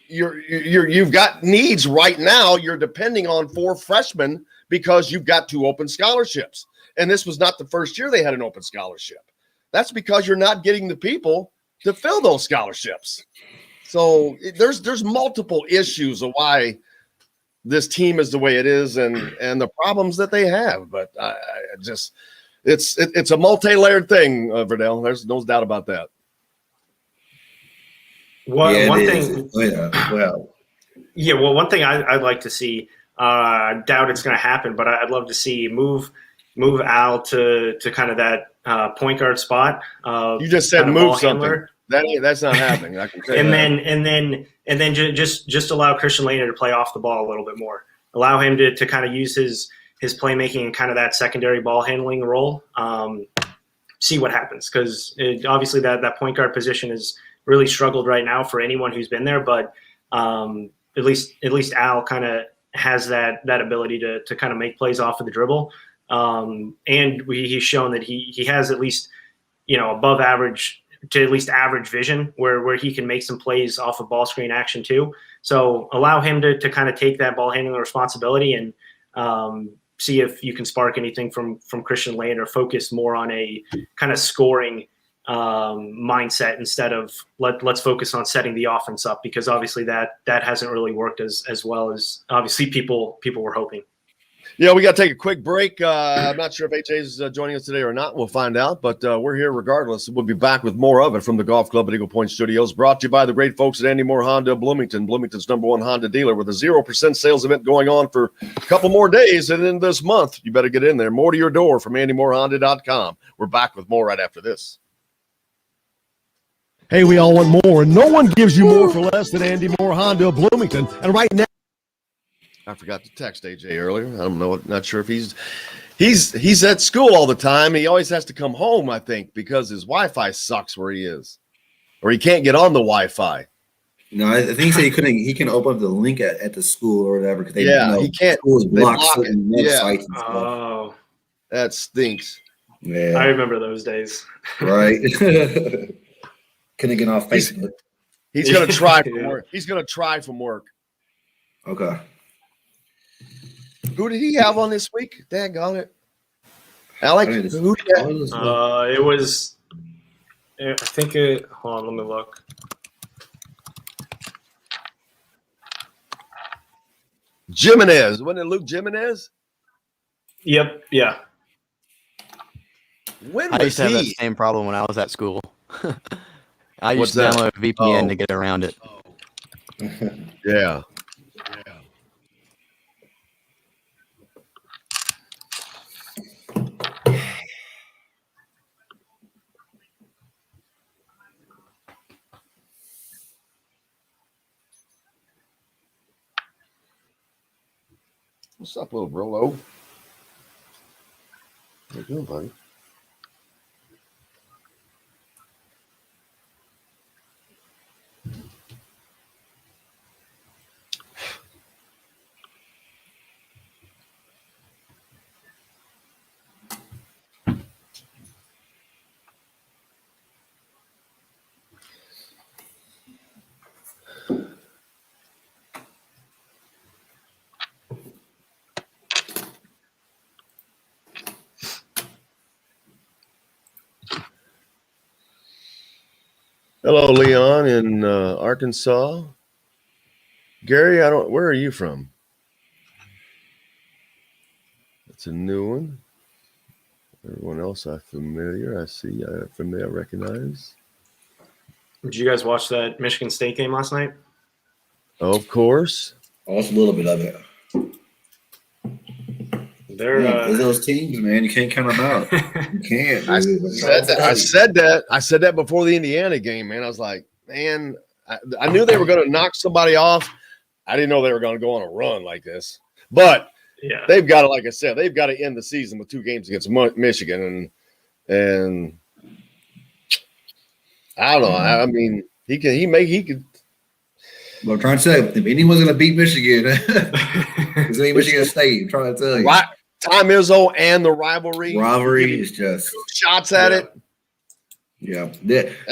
You've got needs right now. You're depending on 4 freshmen because you've got 2 open scholarships. And this was not the first year they had an open scholarship. That's because you're not getting the people to fill those scholarships. So there's multiple issues of why this team is the way it is and the problems that they have. But I just it's a multi-layered thing, Verdell. There's no doubt about that. One thing I'd like to see. I doubt it's going to happen, but I'd love to see move Al to kind of that point guard spot. You just said move something. Handler. That's not happening. I can say and then just allow Christian Laettner to play off the ball a little bit more. Allow him to kind of use his playmaking and kind of that secondary ball handling role. See what happens, because obviously that point guard position is really struggled right now for anyone who's been there. But at least Al kind of has that ability to kind of make plays off of the dribble. And he's shown that he has at least, above average to at least average vision where he can make some plays off of ball screen action too. So allow him to kind of take that ball handling responsibility and see if you can spark anything from Christian Laettner, focus more on a kind of scoring mindset instead of let's focus on setting the offense up, because obviously that hasn't really worked as well as obviously people were hoping. Yeah, we got to take a quick break. I'm not sure if AJ's joining us today or not. We'll find out, but we're here regardless. We'll be back with more of it from the Golf Club at Eagle Point Studios, brought to you by the great folks at Andy Moore Honda of Bloomington, Bloomington's #1 Honda dealer, with a 0% sales event going on for a couple more days and in this month. You better get in there. More to your door from AndyMooreHonda.com. We're back with more right after this. Hey, we all want more, and no one gives you more for less than Andy Moore Honda of Bloomington. And right now, I forgot to text AJ earlier. I don't know. Not sure if he's at school all the time. He always has to come home, I think, because his Wi-Fi sucks where he is, or he can't get on the Wi-Fi. No, I think he said he couldn't. He can open up the link at the school or whatever, because he can't. School is blocked certain websites. Yeah. Oh, that stinks. Yeah, I remember those days. Right. Couldn't get off Facebook. He's gonna try from work. He's gonna try from work. Okay. Who did he have on this week? Daggone it. Alec? Who did that? It was, I think hold on, let me look. Jimenez. Wasn't it Luke Jimenez? Yep. Yeah. When I used to have that he? same problem when I was at school. I used What's to that? download a VPN to get around it. Yeah. What's up, little Rolo? How you doing, buddy? Hello, Leon in Arkansas. Gary, where are you from? That's a new one. Everyone else I familiar. I see. I recognize. Did you guys watch that Michigan State game last night? Of course. Also a little bit of it. They're There's those teams, man. You can't count them out. You can't. I Dude. said that before the Indiana game, man. I was like, man, I knew they were going to knock somebody off. I didn't know they were going to go on a run like this. But yeah, they've got to, like I said, they've got to end the season with 2 games against Michigan, and I don't know. I mean, he could. Well, I'm trying to tell you, if anyone's going to beat Michigan, it's going to be Michigan State. I'm trying to tell you. Right. Tom Izzo and the rivalry. Rivalry is just shots at it. Yeah.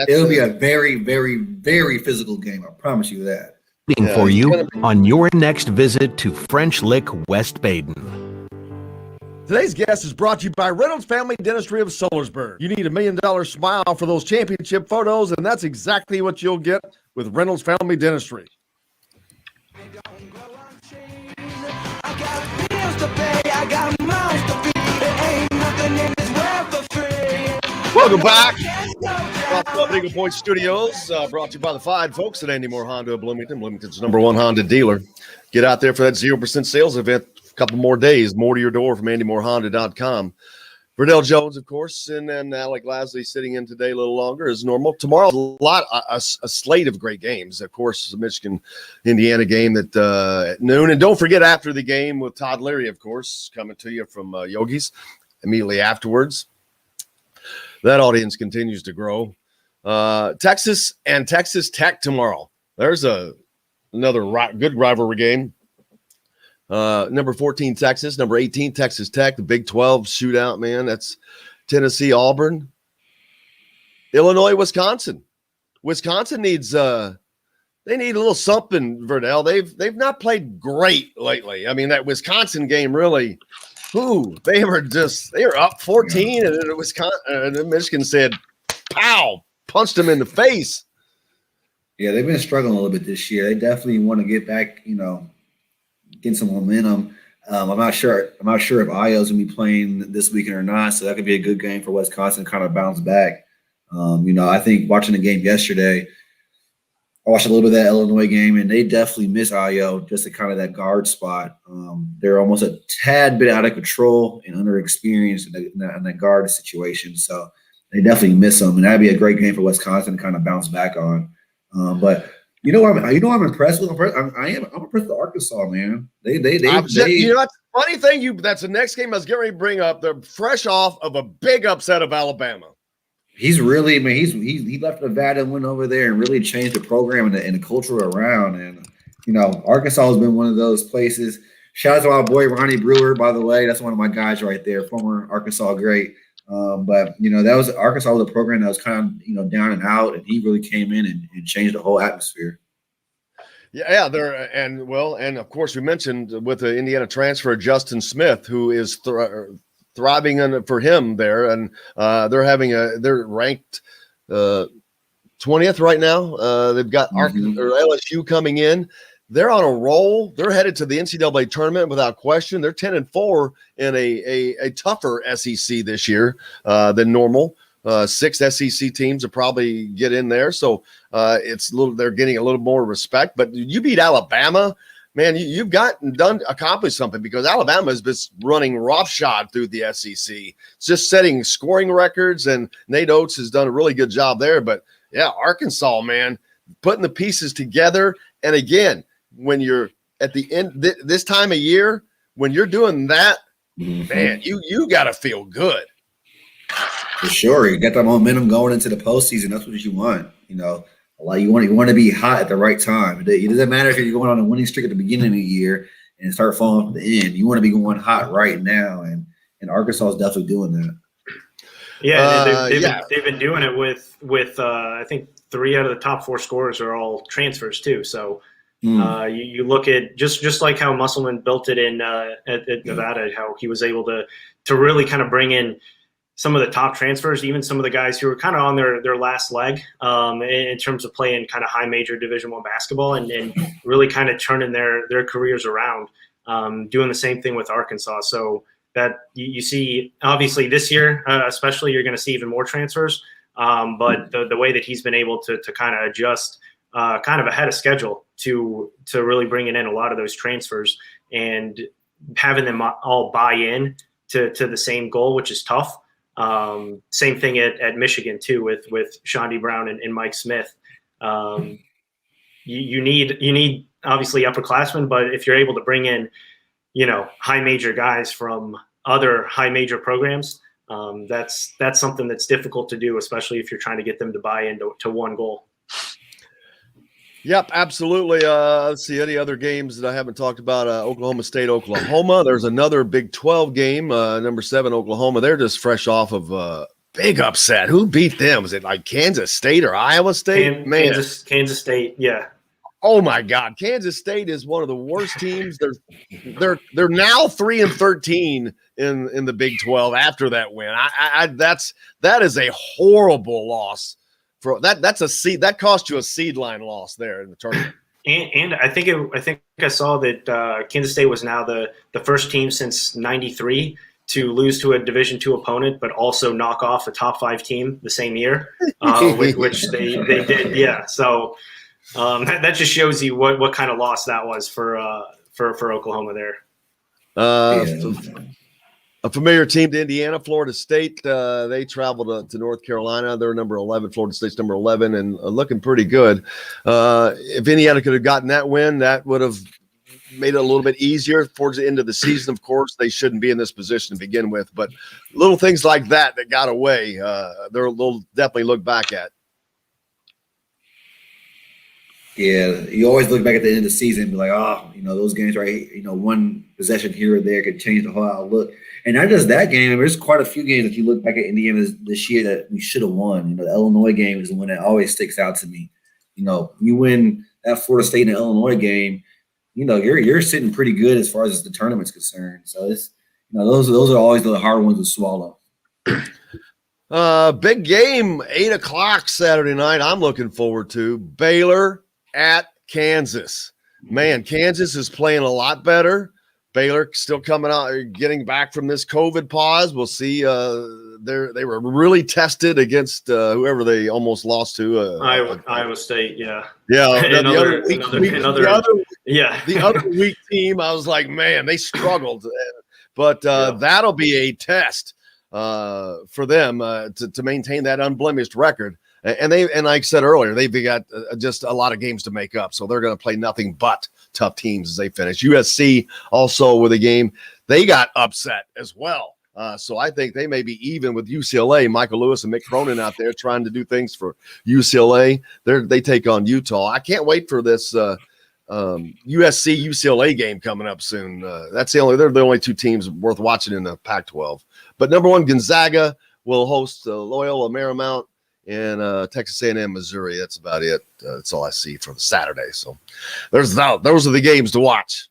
It'll be a very, very, very physical game. I promise you that. Waiting for you on your next visit to French Lick, West Baden. Today's guest is brought to you by Reynolds Family Dentistry of Solersburg. You need $1 million smile for those championship photos, and that's exactly what you'll get with Reynolds Family Dentistry. Welcome back. From Eagle Point Studios, brought to you by the fine folks at Andy Moore Honda of Bloomington, Bloomington's #1 Honda dealer. Get out there for that 0% sales event. A couple more days, more to your door from AndyMooreHonda.com. Verdell Jones, of course, and then Alec Lasley sitting in today a little longer as normal. Tomorrow, a slate of great games. Of course, the Michigan-Indiana game at noon. And don't forget, after the game with Todd Leary, of course, coming to you from Yogi's immediately afterwards. That audience continues to grow. Texas and Texas Tech tomorrow. There's another good rivalry game. Number 14, Texas. Number 18, Texas Tech. The Big 12 shootout, man. That's Tennessee, Auburn. Illinois, Wisconsin. Wisconsin needs they need a little something, Verdell. They've not played great lately. I mean, that Wisconsin game really, they were up 14, and then Wisconsin and Michigan said, pow, punched them in the face. Yeah, they've been struggling a little bit this year. They definitely want to get back, get some momentum. I'm not sure if Io's gonna be playing this weekend or not, so that could be a good game for Wisconsin to kind of bounce back. I think watching the game yesterday, I watched a little bit of that Illinois game, and they definitely miss Io just at kind of that guard spot. They're almost a tad bit out of control and underexperienced in that guard situation, so they definitely miss them, and that'd be a great game for Wisconsin to kind of bounce back on. But I'm impressed with. I'm impressed with Arkansas, man. That's the funny thing. That's the next game I was getting ready to bring up. They're fresh off of a big upset of Alabama. He's really, man. He left Nevada and went over there and really changed the program and the culture around. And Arkansas has been one of those places. Shout out to my boy Ronnie Brewer, by the way. That's one of my guys right there, former Arkansas great. But that was Arkansas was a program that was kind of down and out, and he really came in and changed the whole atmosphere. Yeah, and of course we mentioned with the Indiana transfer Justin Smith, who is thriving for him there, and they're ranked 20th right now. They've got LSU coming in. They're on a roll. They're headed to the NCAA tournament without question. They're 10-4 in a tougher SEC this year than normal. 6 SEC teams will probably get in there, so they're getting a little more respect. But you beat Alabama, man. You've accomplished something, because Alabama has been running roughshod through the SEC. It's just setting scoring records, and Nate Oates has done a really good job there. But yeah, Arkansas, man, putting the pieces together, and again, when you're at the end this time of year, when you're doing that, man, you got to feel good. For sure, you got that momentum going into the postseason. That's what you want. You want to be hot at the right time. It doesn't matter if you're going on a winning streak at the beginning of the year and start falling off at the end. You want to be going hot right now, and Arkansas is definitely doing that. Yeah, they've been doing it with I think 3 out of the top 4 scorers are all transfers too. So. You look at just like how Musselman built it in at Nevada, how he was able to really kind of bring in some of the top transfers, even some of the guys who were kind of on their last leg in terms of playing kind of high major Division I basketball, and really kind of turning their careers around, doing the same thing with Arkansas. So that you see, obviously this year, especially, you're going to see even more transfers. But the way that he's been able to kind of adjust kind of ahead of schedule to really bringing in a lot of those transfers and having them all buy in to the same goal, which is tough. Same thing at Michigan too, with Shondy Brown and Mike Smith. You need obviously upperclassmen, but if you're able to bring in, high major guys from other high major programs, that's something that's difficult to do, especially if you're trying to get them to buy into one goal. Yep, absolutely. Let's see any other games that I haven't talked about. Oklahoma State, Oklahoma. There's another Big 12 game. Number 7, Oklahoma. They're just fresh off of big upset. Who beat them? Was it like Kansas State or Iowa State? Kansas State. Yeah. Oh my God, Kansas State is one of the worst teams. They're now 3-13 in the Big 12 after that win. That is a horrible loss. For that's a seed that cost you a seed line loss there in the tournament. And I think I saw that Kansas State was now the first team since '93 to lose to a Division II opponent, but also knock off a top 5 team the same year, which they did. Yeah, so that just shows you what kind of loss that was for Oklahoma there. A familiar team to Indiana, Florida State. They traveled to North Carolina. They're number 11. Florida State's number 11 and looking pretty good. If Indiana could have gotten that win, that would have made it a little bit easier towards the end of the season. Of course, they shouldn't be in this position to begin with, but little things like that got away, they'll definitely look back at. Yeah, you always look back at the end of the season and be like, those games, right? One possession here or there could change the whole outlook. And not just that game. There's quite a few games that you look back at Indiana this year that we should have won. The Illinois game is the one that always sticks out to me. You win that Florida State and Illinois game, you're sitting pretty good as far as the tournament's concerned. So it's those are always the hard ones to swallow. Big game, 8:00 Saturday night. I'm looking forward to Baylor at Kansas. Man, Kansas is playing a lot better. Baylor still coming out, getting back from this COVID pause. We'll see. They were really tested against whoever they almost lost to. Iowa State, yeah. Yeah, the other weak team, I was like, man, they struggled. But that'll be a test for them to maintain that unblemished record. And like I said earlier, they've got just a lot of games to make up. So they're going to play nothing but tough teams as they finish. USC also with a game. They got upset as well. So I think they may be even with UCLA. Michael Lewis and Mick Cronin out there trying to do things for UCLA. They take on Utah. I can't wait for this USC UCLA game coming up soon. They're the only 2 teams worth watching in the Pac-12. But number 1, Gonzaga will host Loyola Marymount. And Texas A&M, Missouri. That's about it. That's all I see for the Saturday. So those are the games to watch.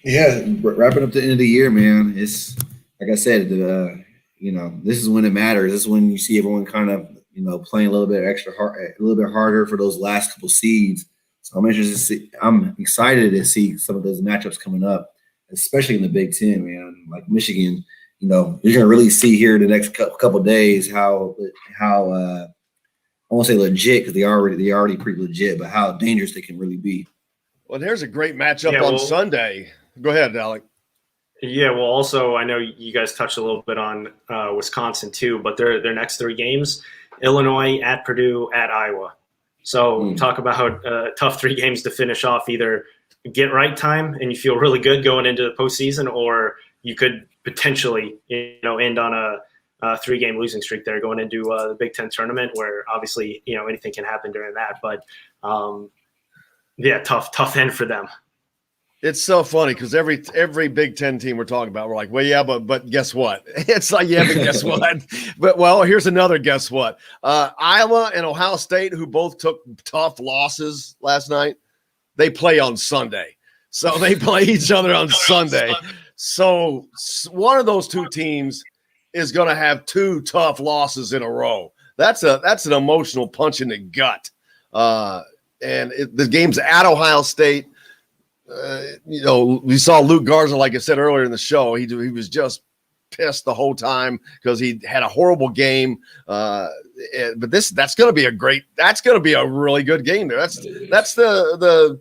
Yeah, wrapping up the end of the year, man. It's like I said, this is when it matters. This is when you see everyone kind of, playing a little bit harder for those last couple seeds. So I'm interested to see. I'm excited to see some of those matchups coming up, especially in the Big Ten, man. Like Michigan. You're going to really see here in the next couple of days how I won't say legit because they're already pretty legit, but how dangerous they can really be. Well, there's a great matchup on Sunday. Go ahead, Alec. Yeah, well, also I know you guys touched a little bit on Wisconsin too, but their next 3 games: Illinois, at Purdue, at Iowa. So talk about tough 3 games to finish off. Either get right time and you feel really good going into the postseason, or you could potentially, end on a 3-game losing streak there going into the Big Ten tournament, where obviously, anything can happen during that. But tough end for them. It's so funny because every Big Ten team we're talking about, we're like, well, yeah, but guess what? It's like, yeah, but guess what? But here's another guess what? Iowa and Ohio State, who both took tough losses last night, they play on Sunday. So they play each other on Sunday. So one of those 2 teams is going to have 2 tough losses in a row. That's an emotional punch in the gut. And the game's at Ohio State. we saw Luke Garza, like I said earlier in the show, he was just pissed the whole time because he had a horrible game. But that's going to be a really good game there. That's the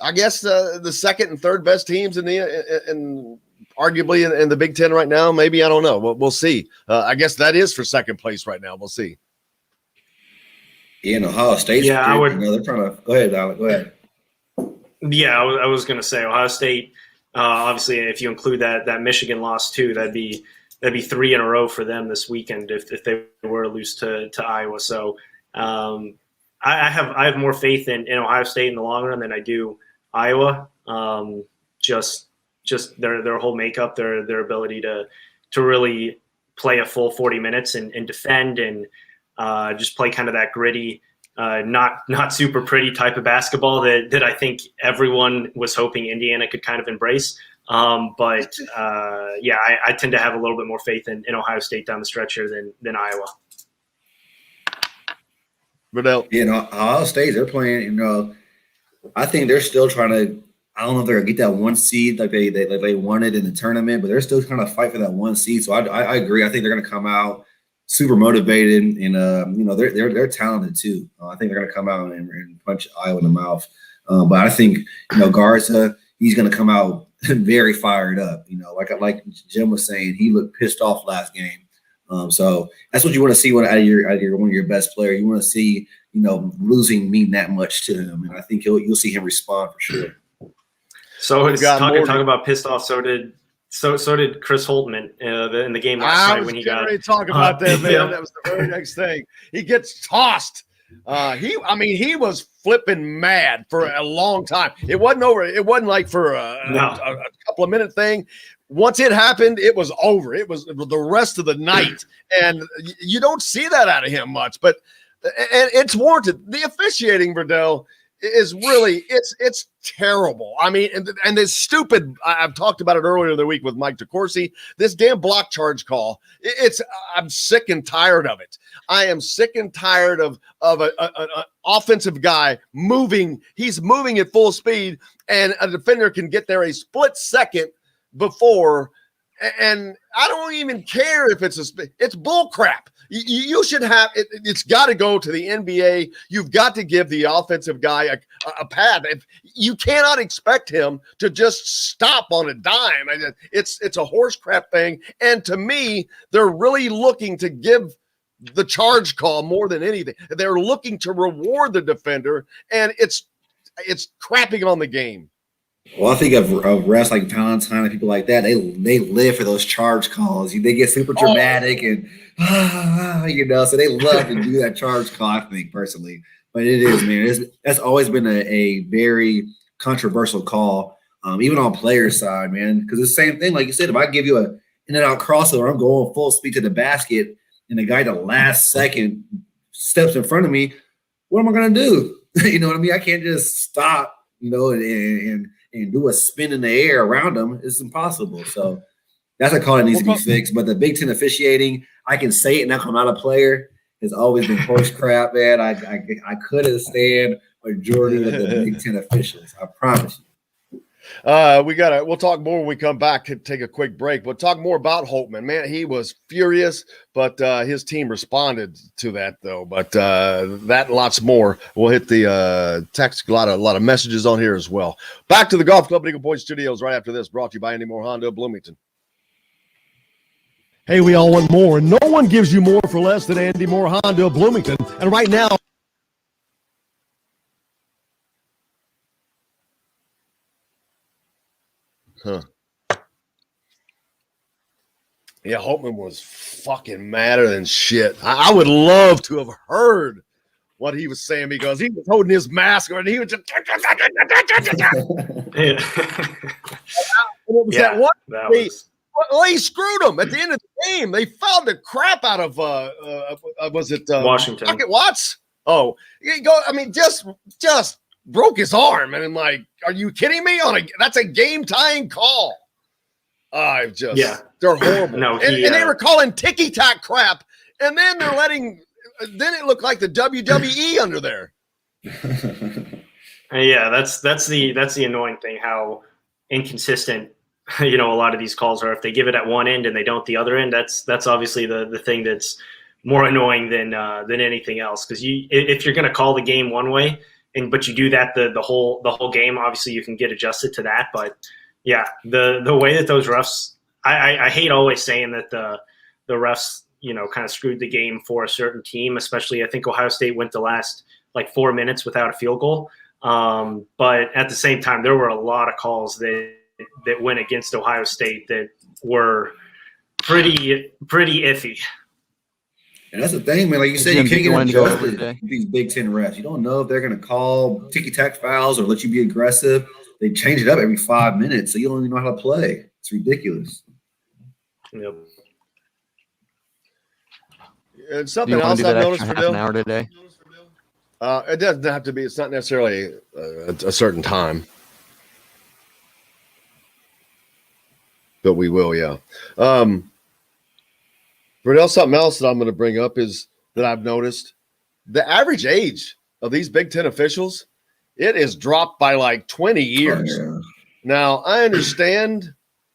I guess the second and third best teams in arguably in the Big Ten right now. Maybe, I don't know. We'll see. I guess that is for second place right now. We'll see. Yeah, Ohio State's I would. they're trying to go ahead, Alec. Go ahead. Yeah, I was going to say Ohio State. Obviously, if you include that Michigan loss too, that'd be 3 in a row for them this weekend if they were to lose to Iowa. So I have more faith in Ohio State in the long run than I do Iowa. Just their whole makeup, their ability to really play a full 40 minutes and defend and just play kind of that gritty, not super pretty type of basketball that I think everyone was hoping Indiana could kind of embrace. I tend to have a little bit more faith in Ohio State down the stretch here than Iowa. Verdell. Ohio State, they're playing, I think they're still trying to, I don't know if they're going to get that one seed like they wanted in the tournament, but they're still trying to fight for that one seed. So I agree. I think they're going to come out super motivated, and they're talented too. I think they're going to come out and punch Iowa in the mouth. But I think Garza, he's going to come out very fired up. Like Jim was saying, he looked pissed off last game. So that's what you want to see out of your one of your best players. You want to see losing mean that much to him, and I think you'll see him respond for sure. So it's talking about pissed off. So did Chris Holtman in the game last night when he got ready to talk about that, man. Yeah. That was the very next thing. He gets tossed. He was flipping mad for a long time. It wasn't over. It wasn't like for a couple of minute thing. Once it happened, it was over. It was the rest of the night, and you don't see that out of him much. But and it's warranted. The officiating, Verdell, is really it's terrible. I mean, and it's stupid. I've talked about it earlier in the week with Mike DeCourcy. This damn block charge call. I'm sick and tired of it. I am sick and tired of an offensive guy moving. He's moving at full speed, and a defender can get there a split second before. And I don't even care if it's bull crap. You should have it. It's got to go to the NBA. You've got to give the offensive guy a pad. You cannot expect him to just stop on a dime. It's a horse crap thing. And to me, they're really looking to give the charge call more than anything. They're looking to reward the defender, and it's crapping on the game. Well, I think of refs like Valentine and people like that. They live for those charge calls. They get super dramatic and so they love to do that charge call. I think personally, but it is, man. That's always been a very controversial call, even on players' side, man. Because it's the same thing, like you said. If I give you a in and out crossover, I'm going full speed to the basket, and the guy the last second steps in front of me. What am I gonna do? You know what I mean? I can't just stop, and do a spin in the air around them. It's impossible. So that's a call that needs to be fixed. But the Big Ten officiating, I can say it now. I'm not a player. Has always been horse crap, man. I couldn't stand majority of the Big Ten officials. I promise you. We'll talk more when we come back. Take a quick break. We'll talk more about Holtman. Man, he was furious, but his team responded to that though. But that and lots more. We'll hit the text. A lot of messages on here as well. Back to the Golf Club at Eagle Point Studios right after this. Brought to you by Andy Moore Honda of Bloomington. Hey, we all want more. No one gives you more for less than Andy Moore Honda of Bloomington. And right now, Yeah, Holtman was fucking madder than shit. I would love to have heard what he was saying because he was holding his mask and he was just what was that one? He screwed him at the end of the game. They fouled the crap out of was it Washington? Rocket Watts? Oh, just broke his arm, and I'm like, are you kidding me? That's a game tying call. They're horrible. No, and they were calling ticky tack crap, and then they're letting. Then it looked like the WWE under there. Yeah, that's the annoying thing, how inconsistent a lot of these calls are. If they give it at one end and they don't the other end, that's obviously the thing that's more annoying than anything else. Because if you're going to call the game one way but you do that the whole game, obviously you can get adjusted to that. But yeah, the way that those refs, I hate always saying that the refs kind of screwed the game for a certain team, especially I think Ohio State went the last like 4 minutes without a field goal. But at the same time, there were a lot of calls that went against Ohio State that were pretty iffy. And that's the thing, man. Like you said, you can't get adjusted to these Big Ten refs. You don't know if they're going to call ticky-tack fouls or let you be aggressive. They change it up every 5 minutes, so you don't even know how to play. It's ridiculous. Yep. And something else I've noticed for half an hour today. It doesn't have to be. It's not necessarily a certain time, but we will. Yeah. Verdell, something else that I'm going to bring up is that I've noticed the average age of these Big Ten officials, it is dropped by like 20 years. Oh, yeah. Now, I understand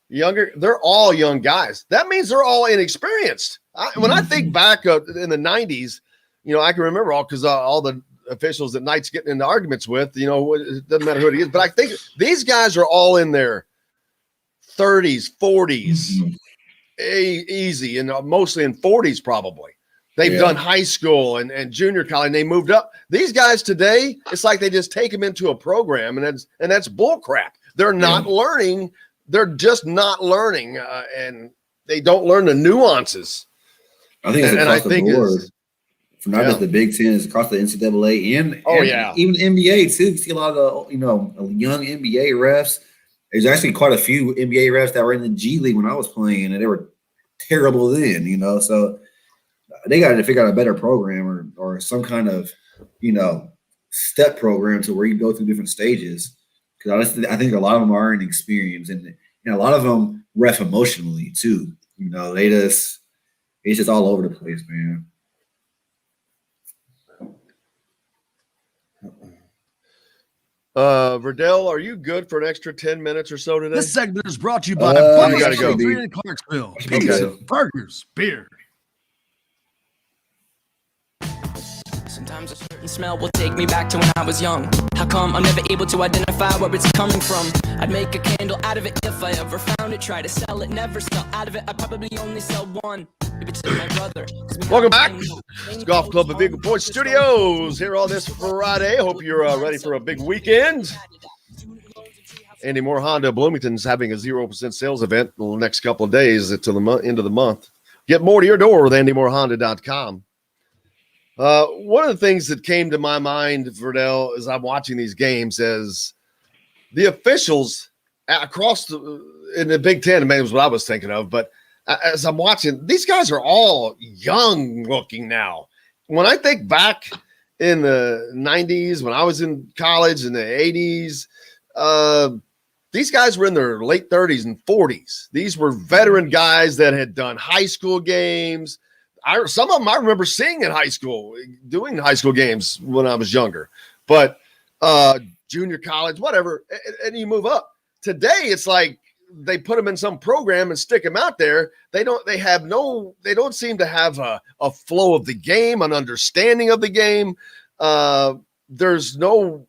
they're all young guys. That means they're all inexperienced. When I think back in the 90s, I can remember all the officials that Knight's getting into arguments with, it doesn't matter who it is. But I think these guys are all in their 30s, 40s. Easy, and mostly in 40s probably. They've done high school and junior college, and they moved up. These guys today, it's like they just take them into a program, and that's bull crap. They're not learning. They're just not learning, and they don't learn the nuances. I think it's across the board. For not just the Big Ten, it's across the NCAA and even NBA too. You see a lot of the young NBA refs. There's actually quite a few NBA refs that were in the G League when I was playing, and they were terrible then, So they got to figure out a better program or some kind of, step program to where you go through different stages. Because I think a lot of them are inexperienced, and a lot of them ref emotionally too. It's just all over the place, man. Verdell, are you good for an extra 10 minutes or so today? This segment is brought to you by you gotta go. in Clarksville. Pizza, burgers, beer. Sometimes a certain smell will take me back to when I was young. How come I'm never able to identify where it's coming from? I'd make a candle out of it if I ever found it. Try to sell it, never sell out of it. I probably only sell one. My brother. Welcome back. It's Golf Club of Eagle Point Studios here on this Friday. Hope you're ready for a big weekend. Andy Moore Honda Bloomington's having a 0% sales event in the next couple of days until the end of the month. Get more to your door with AndyMooreHonda.com. One of the things that came to my mind, Verdell, as I'm watching these games, is the officials across in the Big Ten. Maybe was what I was thinking of, but as I'm watching, these guys are all young looking now. When I think back in the 90s, when I was in college in the 80s, these guys were in their late 30s and 40s. These were veteran guys that had done high school games. Some of them I remember seeing in high school, doing high school games when I was younger. But junior college, whatever, and you move up. Today, it's like they put them in some program and stick them out there. They don't seem to have a flow of the game, an understanding of the game. There's no,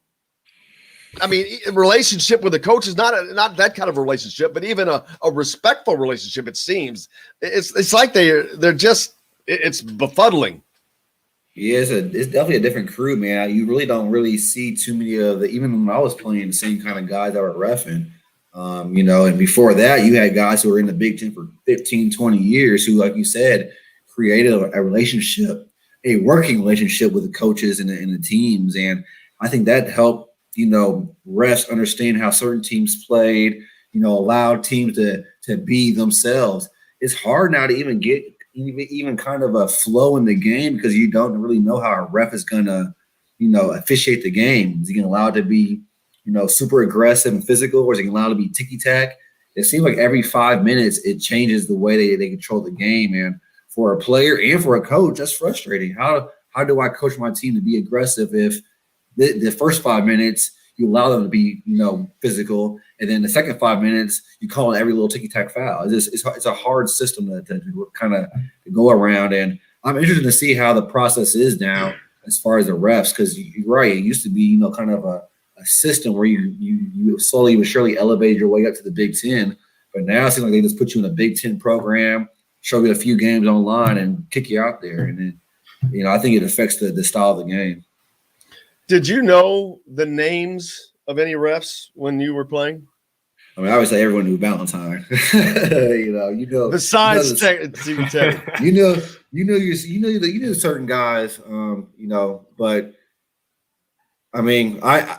relationship with the coach is not that kind of a relationship, but even a respectful relationship. It seems it's like they're just, it's befuddling. Yeah, it's definitely a different crew, man. You really don't see too many of even when I was playing, the same kind of guys that were reffing. And before that, you had guys who were in the Big Ten for 15, 20 years who, like you said, created a relationship, a working relationship with the coaches and the teams. And I think that helped, refs understand how certain teams played, allowed teams to be themselves. It's hard now to even get even kind of a flow in the game because you don't really know how a ref is going to, officiate the game. Is he going to allow it to be super aggressive and physical, or is it allowed to be ticky-tack? It seems like every 5 minutes it changes the way they control the game. And for a player and for a coach, that's frustrating. How do I coach my team to be aggressive if the first 5 minutes, you allow them to be, physical, and then the second 5 minutes you call in every little ticky-tack foul. It's a hard system to kind of go around, and I'm interested to see how the process is now as far as the refs, because you're right, it used to be kind of a system where you slowly but surely elevated your way up to the Big Ten, but now it seems like they just put you in a Big Ten program, show you a few games online, and kick you out there, and then I think it affects the style of the game. Did you know the names of any refs when you were playing? I mean, I would say everyone knew Valentine. Besides Teddy. You knew certain guys. But I mean, I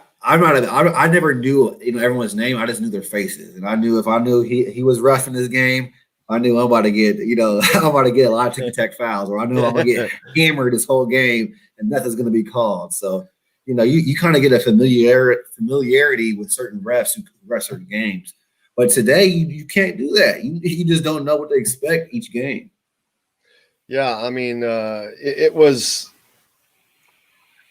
never knew everyone's name. I just knew their faces, and I knew if I knew he was roughing this game, I knew I'm about to get I'm about to get a lot of ticky-tack fouls, or I know I'm gonna get hammered this whole game, and nothing's gonna be called. So. You kind of get a familiarity with certain refs who ref certain games. But today, you can't do that. You just don't know what to expect each game. Yeah, I mean, it was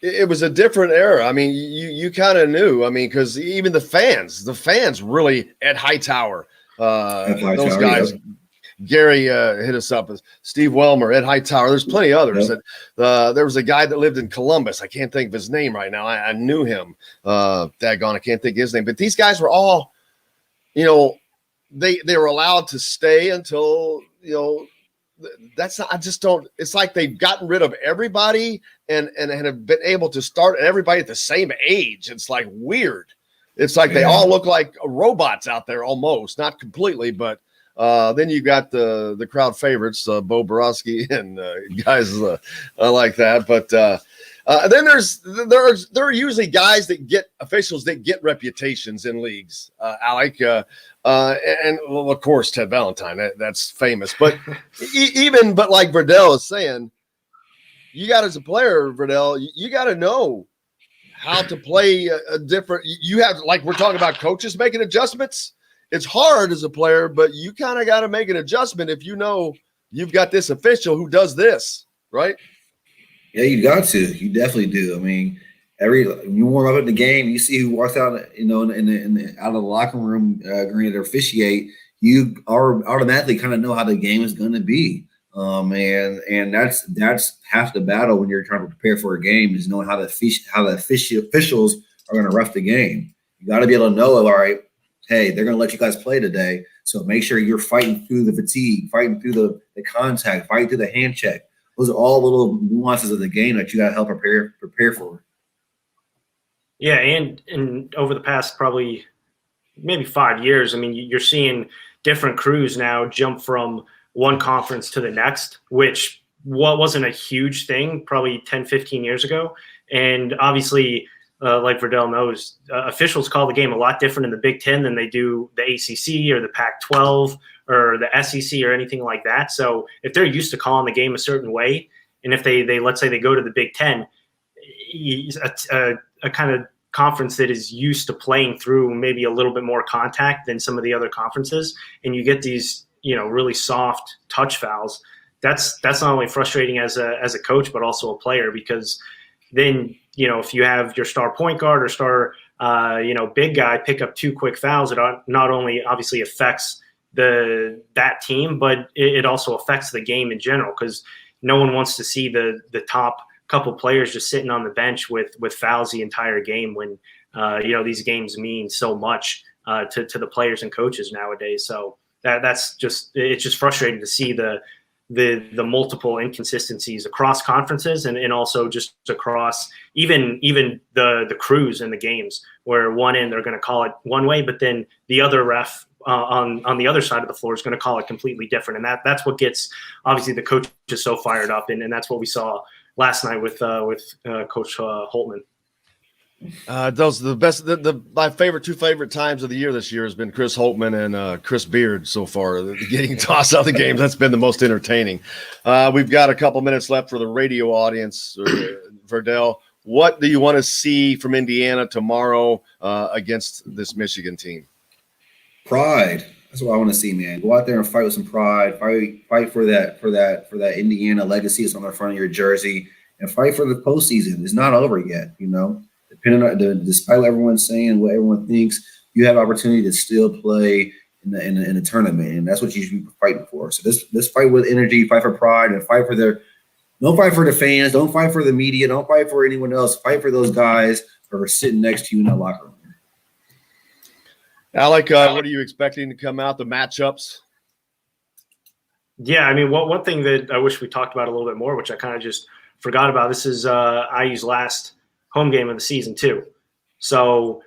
a different era. I mean, you kind of knew. I mean, because even the fans really at Hightower, those guys. Yeah. Gary hit us up. Steve Wellmer, Ed Hightower. There's plenty of others. Yep. There was a guy that lived in Columbus. I can't think of his name right now. I knew him. Daggone, I can't think of his name. But these guys were all, they were allowed to stay until, that's not, I just don't, it's like they've gotten rid of everybody and have been able to start everybody at the same age. It's like weird. It's like they all look like robots out there almost, not completely, but then you got the crowd favorites, Bo Borowski and guys like that. But then there are usually guys that get officials that get reputations in leagues, Alec, and well, of course, Ted Valentine. That's famous. But but like Verdell is saying, you got as a player, Verdell, you got to know how to play a different. You have, like we're talking about coaches making adjustments. It's hard as a player, but you kind of got to make an adjustment if you've got this official who does this, right? Yeah, you got to. You definitely do. I mean, when you warm up in the game, you see who walks out, out of the locker room going to officiate. You are automatically kind of know how the game is going to be, and that's half the battle when you're trying to prepare for a game is knowing how the officials are going to ref the game. You got to be able to know, all right. Hey, they're going to let you guys play today, so make sure you're fighting through the fatigue, fighting through the contact, fighting through the hand check. Those are all little nuances of the game that you got to help prepare for. Yeah, and over the past probably maybe 5 years, I mean, you're seeing different crews now jump from one conference to the next, which wasn't a huge thing probably 10, 15 years ago. And obviously – like Verdell knows, officials call the game a lot different in the Big Ten than they do the ACC or the Pac-12 or the SEC or anything like that. So if they're used to calling the game a certain way, and if they let's say they go to the Big Ten, a kind of conference that is used to playing through maybe a little bit more contact than some of the other conferences, and you get these really soft touch fouls, that's not only frustrating as a coach but also a player, because then if you have your star point guard or star, big guy pick up 2 quick fouls, it not only obviously affects that team, but it also affects the game in general, because no one wants to see the top couple players just sitting on the bench with fouls the entire game when, these games mean so much to the players and coaches nowadays. So it's just frustrating to see the multiple inconsistencies across conferences and also just across even the crews in the games, where one end they're going to call it one way, but then the other ref on the other side of the floor is going to call it completely different. And that's what gets obviously the coaches so fired up. And that's what we saw last night with Coach Holtman. Those are the best. My two favorite times of the year this year has been Chris Holtman and Chris Beard so far. Getting tossed out of the games, that's been the most entertaining. We've got a couple minutes left for the radio audience. Verdell, what do you want to see from Indiana tomorrow against this Michigan team? Pride. That's what I want to see, man. Go out there and fight with some pride. Fight for that Indiana legacy that's on the front of your jersey, and fight for the postseason. It's not over yet, The despite what everyone's saying, what everyone thinks, you have opportunity to still play in the tournament, and that's what you should be fighting for. So let's fight with energy, fight for pride, and fight for don't fight for the fans, don't fight for the media, don't fight for anyone else. Fight for those guys who are sitting next to you in that locker room. Alec, what are you expecting to come out, the matchups? Yeah, I mean, one thing that I wish we talked about a little bit more, which I kind of just forgot about, this is IU's last home game of the season too. So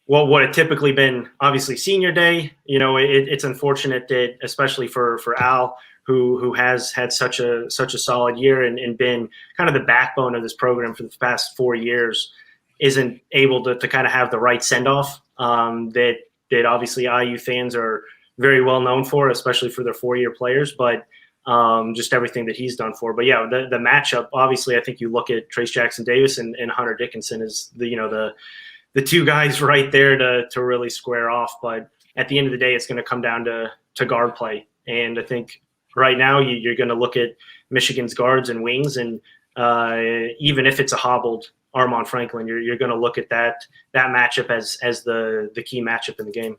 what had typically been obviously senior day, it's unfortunate that, especially for Al, who has had such a solid year and been kind of the backbone of this program for the past 4 years, isn't able to kind of have the right send-off that obviously IU fans are very well known for, especially for their 4-year players, but just everything that he's done for. But yeah, the matchup, obviously, I think you look at Trace Jackson-Davis and Hunter Dickinson as the two guys right there to really square off. But at the end of the day, it's going to come down to guard play. And I think right now you're going to look at Michigan's guards and wings, and even if it's a hobbled Armand Franklin, you're going to look at that matchup as the key matchup in the game.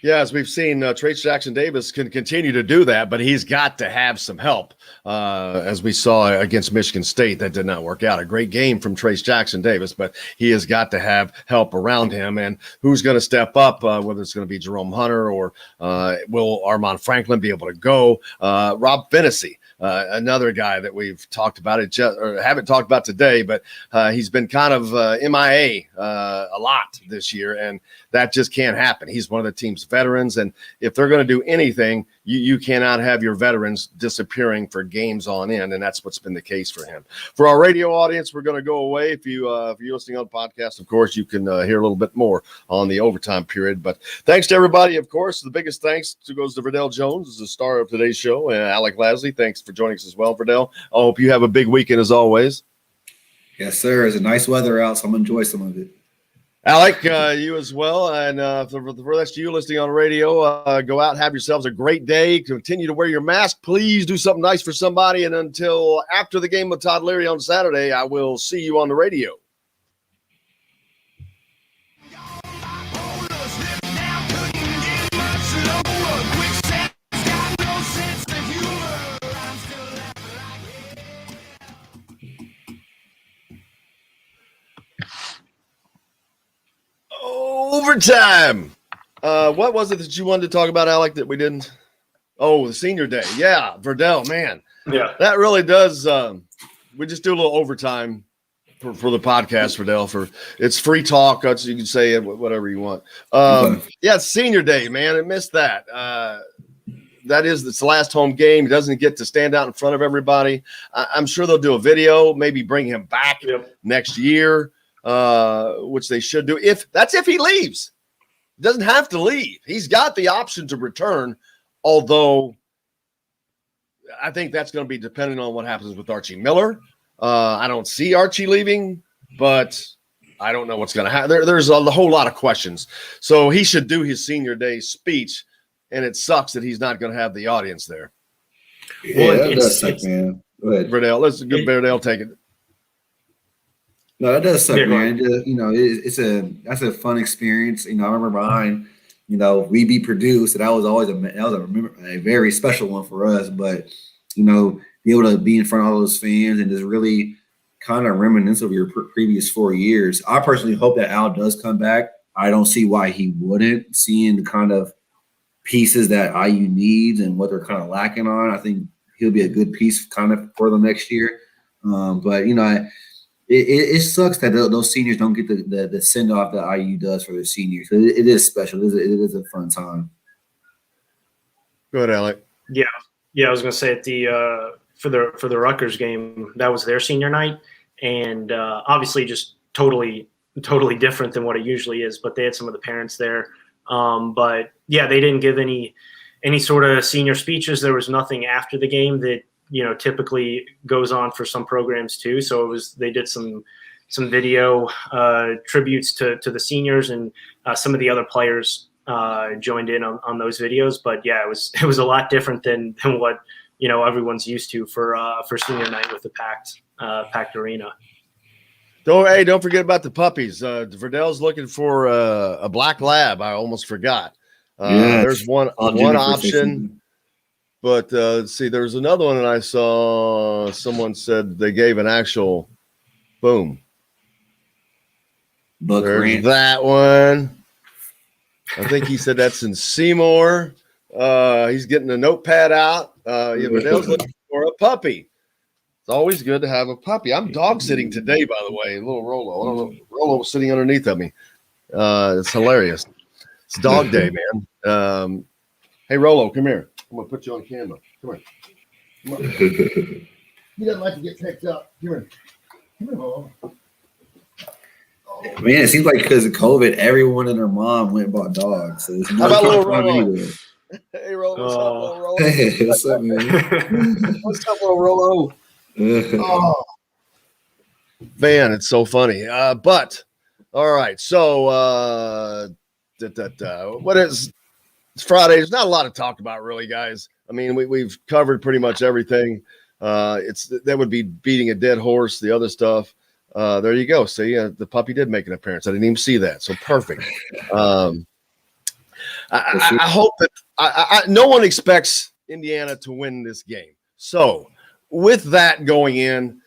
Yeah, as we've seen, Trace Jackson-Davis can continue to do that, but he's got to have some help. As we saw against Michigan State, that did not work out. A great game from Trace Jackson-Davis, but he has got to have help around him. And who's going to step up, whether it's going to be Jerome Hunter or will Armand Franklin be able to go? Rob Fennessy, another guy that we've talked about, haven't talked about today, but he's been kind of MIA a lot this year, and that just can't happen. He's one of the team's veterans, and if they're going to do anything, you cannot have your veterans disappearing for games on end, and that's what's been the case for him. For our radio audience, we're going to go away. If you're listening on the podcast, of course, you can hear a little bit more on the overtime period. But thanks to everybody, of course. The biggest thanks goes to Verdell Jones, as the star of today's show, and Alec Lasley. Thanks for joining us as well, Verdell. I hope you have a big weekend as always. Yes, sir. It's a nice weather out, so I'm going to enjoy some of it. Alec, you as well. And for the rest of you listening on radio, go out, have yourselves a great day. Continue to wear your mask. Please do something nice for somebody. And until after the game with Todd Leary on Saturday, I will see you on the radio. Overtime. What was it that you wanted to talk about, Alec, that we didn't? Oh, the senior day. Yeah, Verdell, man. Yeah. That really does. We just do a little overtime for the podcast, Verdell. It's free talk. So you can say whatever you want. Yeah, senior day, man. I missed that. It's the last home game. He doesn't get to stand out in front of everybody. I'm sure they'll do a video, maybe bring him back next year. Which they should do if he leaves. He doesn't have to leave. He's got the option to return, although I think that's going to be dependent on what happens with Archie Miller. I don't see Archie leaving, but I don't know what's going to happen. There's a whole lot of questions. So he should do his senior day speech, and it sucks that he's not going to have the audience there. Yeah, that does suck, man. Go ahead. Verdell, take it. No, that does suck, man. That's a fun experience. I remember behind, We Be Produced, and that was always a very special one for us. But be able to be in front of all those fans and just really kind of reminisce of your previous 4 years. I personally hope that Al does come back. I don't see why he wouldn't. Seeing the kind of pieces that IU needs and what they're kind of lacking on, I think he'll be a good piece kind of for them next year. But It sucks that those seniors don't get the send off that IU does for their seniors. It is special. It is a fun time. Go ahead, Alec. Yeah. I was going to say at the for the Rutgers game, that was their senior night, and obviously just totally different than what it usually is. But they had some of the parents there. But yeah, they didn't give any sort of senior speeches. There was nothing after the game that typically goes on for some programs too. So they did some video tributes to the seniors, and some of the other players joined in on those videos. But yeah, it was a lot different than what everyone's used to for senior night with the packed arena. Don't forget about the puppies. Verdell's looking for a black lab. I almost forgot. There's one option, but let's see. There's another one, and I saw someone said they gave an actual boom. There's that one. I think he said that's in Seymour. He's getting a notepad out. Verdell's looking for a puppy. It's always good to have a puppy. I'm dog sitting today, by the way. Little Rolo. I don't know. Rolo was sitting underneath of me. It's hilarious. It's dog day, man. Hey, Rolo, come here. I'm going to put you on camera. Come here. Come on. He doesn't like to get picked up. Come here. Come here, Rolo. Man, it seems like because of COVID, everyone and their mom went and bought dogs. So how about little Rolo? Hey, Rolo. What's up, little Rolo? Hey, what's up, man? What's up, little Rolo? Oh, man, it's so funny. But all right, so what is it's Friday? There's not a lot to talk about, really, guys. I mean, we've covered pretty much everything. That would be beating a dead horse. The other stuff. There you go. See, the puppy did make an appearance. I didn't even see that. So perfect. I hope that no one expects Indiana to win this game. So with that going in,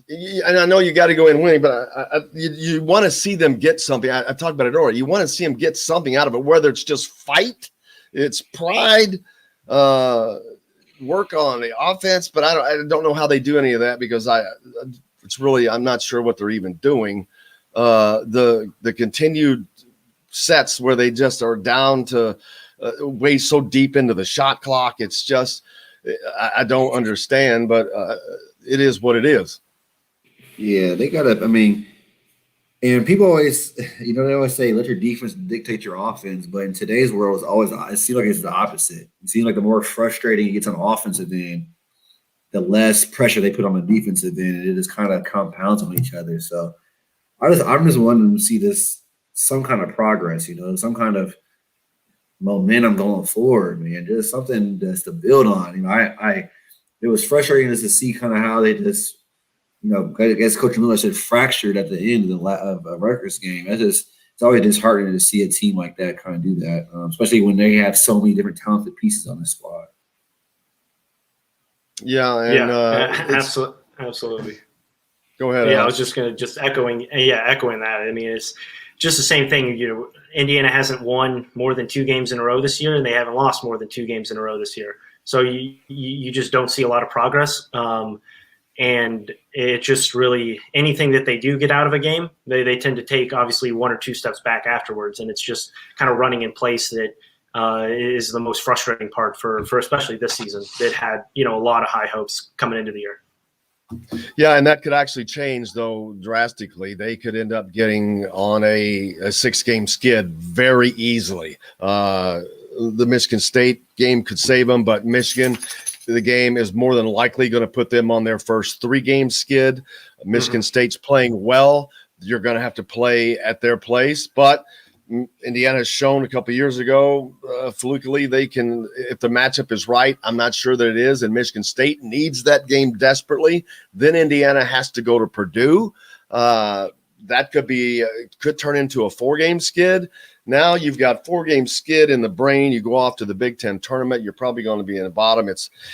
and I know you got to go in winning, but you want to see them get something. I talked about it earlier. You want to see them get something out of it, whether it's just fight, it's pride, work on the offense. But I don't know how they do any of that because I'm not sure what they're even doing. The continued sets where they just are down to way so deep into the shot clock. It's just I don't understand, but it is what it is. Yeah, they got to. I mean, and people always, they always say let your defense dictate your offense. But in today's world, it seems like it's the opposite. It seems like the more frustrating it gets on the offensive end, the less pressure they put on the defensive end, and it just kind of compounds on each other. So I'm just wanting to see some kind of progress, some kind of momentum going forward, man. Just something that's to build on. It was frustrating just to see kind of how they just, I guess Coach Miller said fractured at the end of a Rutgers game. It's always disheartening to see a team like that kind of do that, especially when they have so many different talented pieces on the squad. Yeah, and absolutely. Go ahead. Yeah, Alex. I was just going to echoing that. I mean, it's just the same thing. Indiana hasn't won more than 2 games in a row this year, and they haven't lost more than 2 games in a row this year. So you just don't see a lot of progress. And it just really anything that they do get out of a game, they tend to take obviously 1 or 2 steps back afterwards. And it's just kind of running in place that is the most frustrating part for especially this season that had, a lot of high hopes coming into the year. Yeah, and that could actually change, though, drastically. They could end up getting on a 6-game skid very easily. The Michigan State game could save them, but Michigan, the game is more than likely going to put them on their first 3-game skid. Michigan State's playing well. You're going to have to play at their place, but Indiana has shown a couple of years ago, flukily, they can, if the matchup is right, I'm not sure that it is, and Michigan State needs that game desperately. Then Indiana has to go to Purdue. That could turn into a 4-game skid. Now you've got 4-game skid in the brain. You go off to the Big Ten tournament. You're probably going to be in the bottom.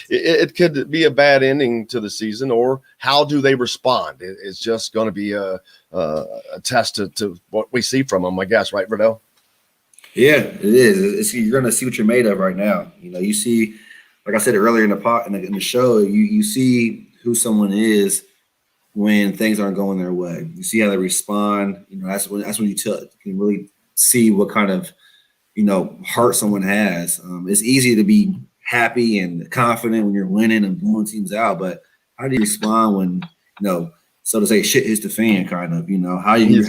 It could be a bad ending to the season, or how do they respond? It's just going to be a test to what we see from them, I guess, right, Verdell? Yeah, it is. You're going to see what you're made of right now. You see, like I said earlier in the show, you see who someone is when things aren't going their way. You see how they respond. That's when you can really see what kind of heart someone has. It's easy to be happy and confident when you're winning and blowing teams out, but how do you respond when so to say shit hits the fan, kind of? How do you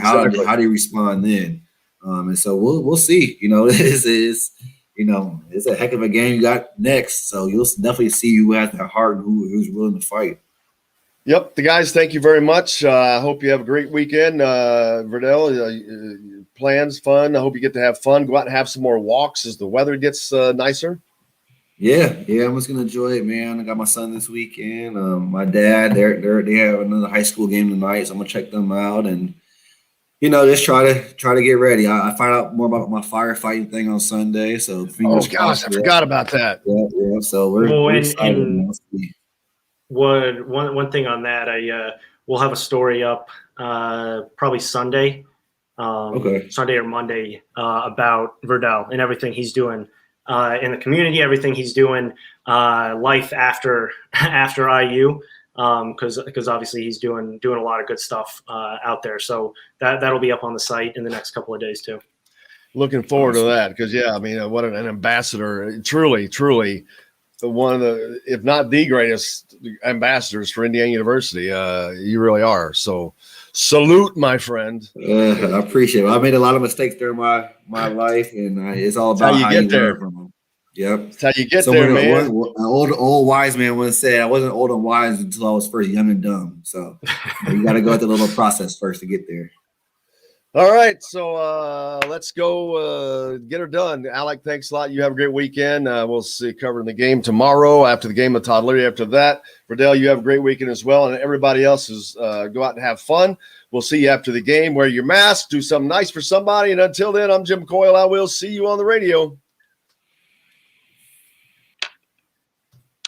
respond then? And so we'll see. It's a heck of a game you got next, so you'll definitely see who has the heart and who's willing to fight. Yep. The guys, thank you very much. I hope you have a great weekend. Verdell, plans, fun. I hope you get to have fun. Go out and have some more walks as the weather gets nicer. Yeah, I'm just gonna enjoy it, man. I got my son this weekend. My dad, they have another high school game tonight, so I'm gonna check them out and just try to get ready. I find out more about my firefighting thing on Sunday, so Oh fingers gosh, crossed. I forgot about that. Yeah. So we're excited. Man. One thing on that, we'll have a story up probably Sunday, Sunday or Monday about Verdell and everything he's doing in the community, everything he's doing, life after IU, because obviously he's doing a lot of good stuff out there. So that'll be up on the site in the next couple of days too. Looking forward to that because what an ambassador! Truly. One of the, if not the greatest ambassadors for Indiana University. You really are. So salute, my friend. I appreciate it. I made a lot of mistakes during my life, and it's all about how you get from them. Yep. That's how you get there, man. An old wise man once said, I wasn't old and wise until I was first young and dumb. So you got to go through the little process first to get there. All right, so let's go get her done. Alec, thanks a lot. You have a great weekend. We'll see covering the game tomorrow after the game of Todd Leary. After that, Verdell, you have a great weekend as well. And everybody else is go out and have fun. We'll see you after the game. Wear your mask. Do something nice for somebody. And until then, I'm Jim Coyle. I will see you on the radio.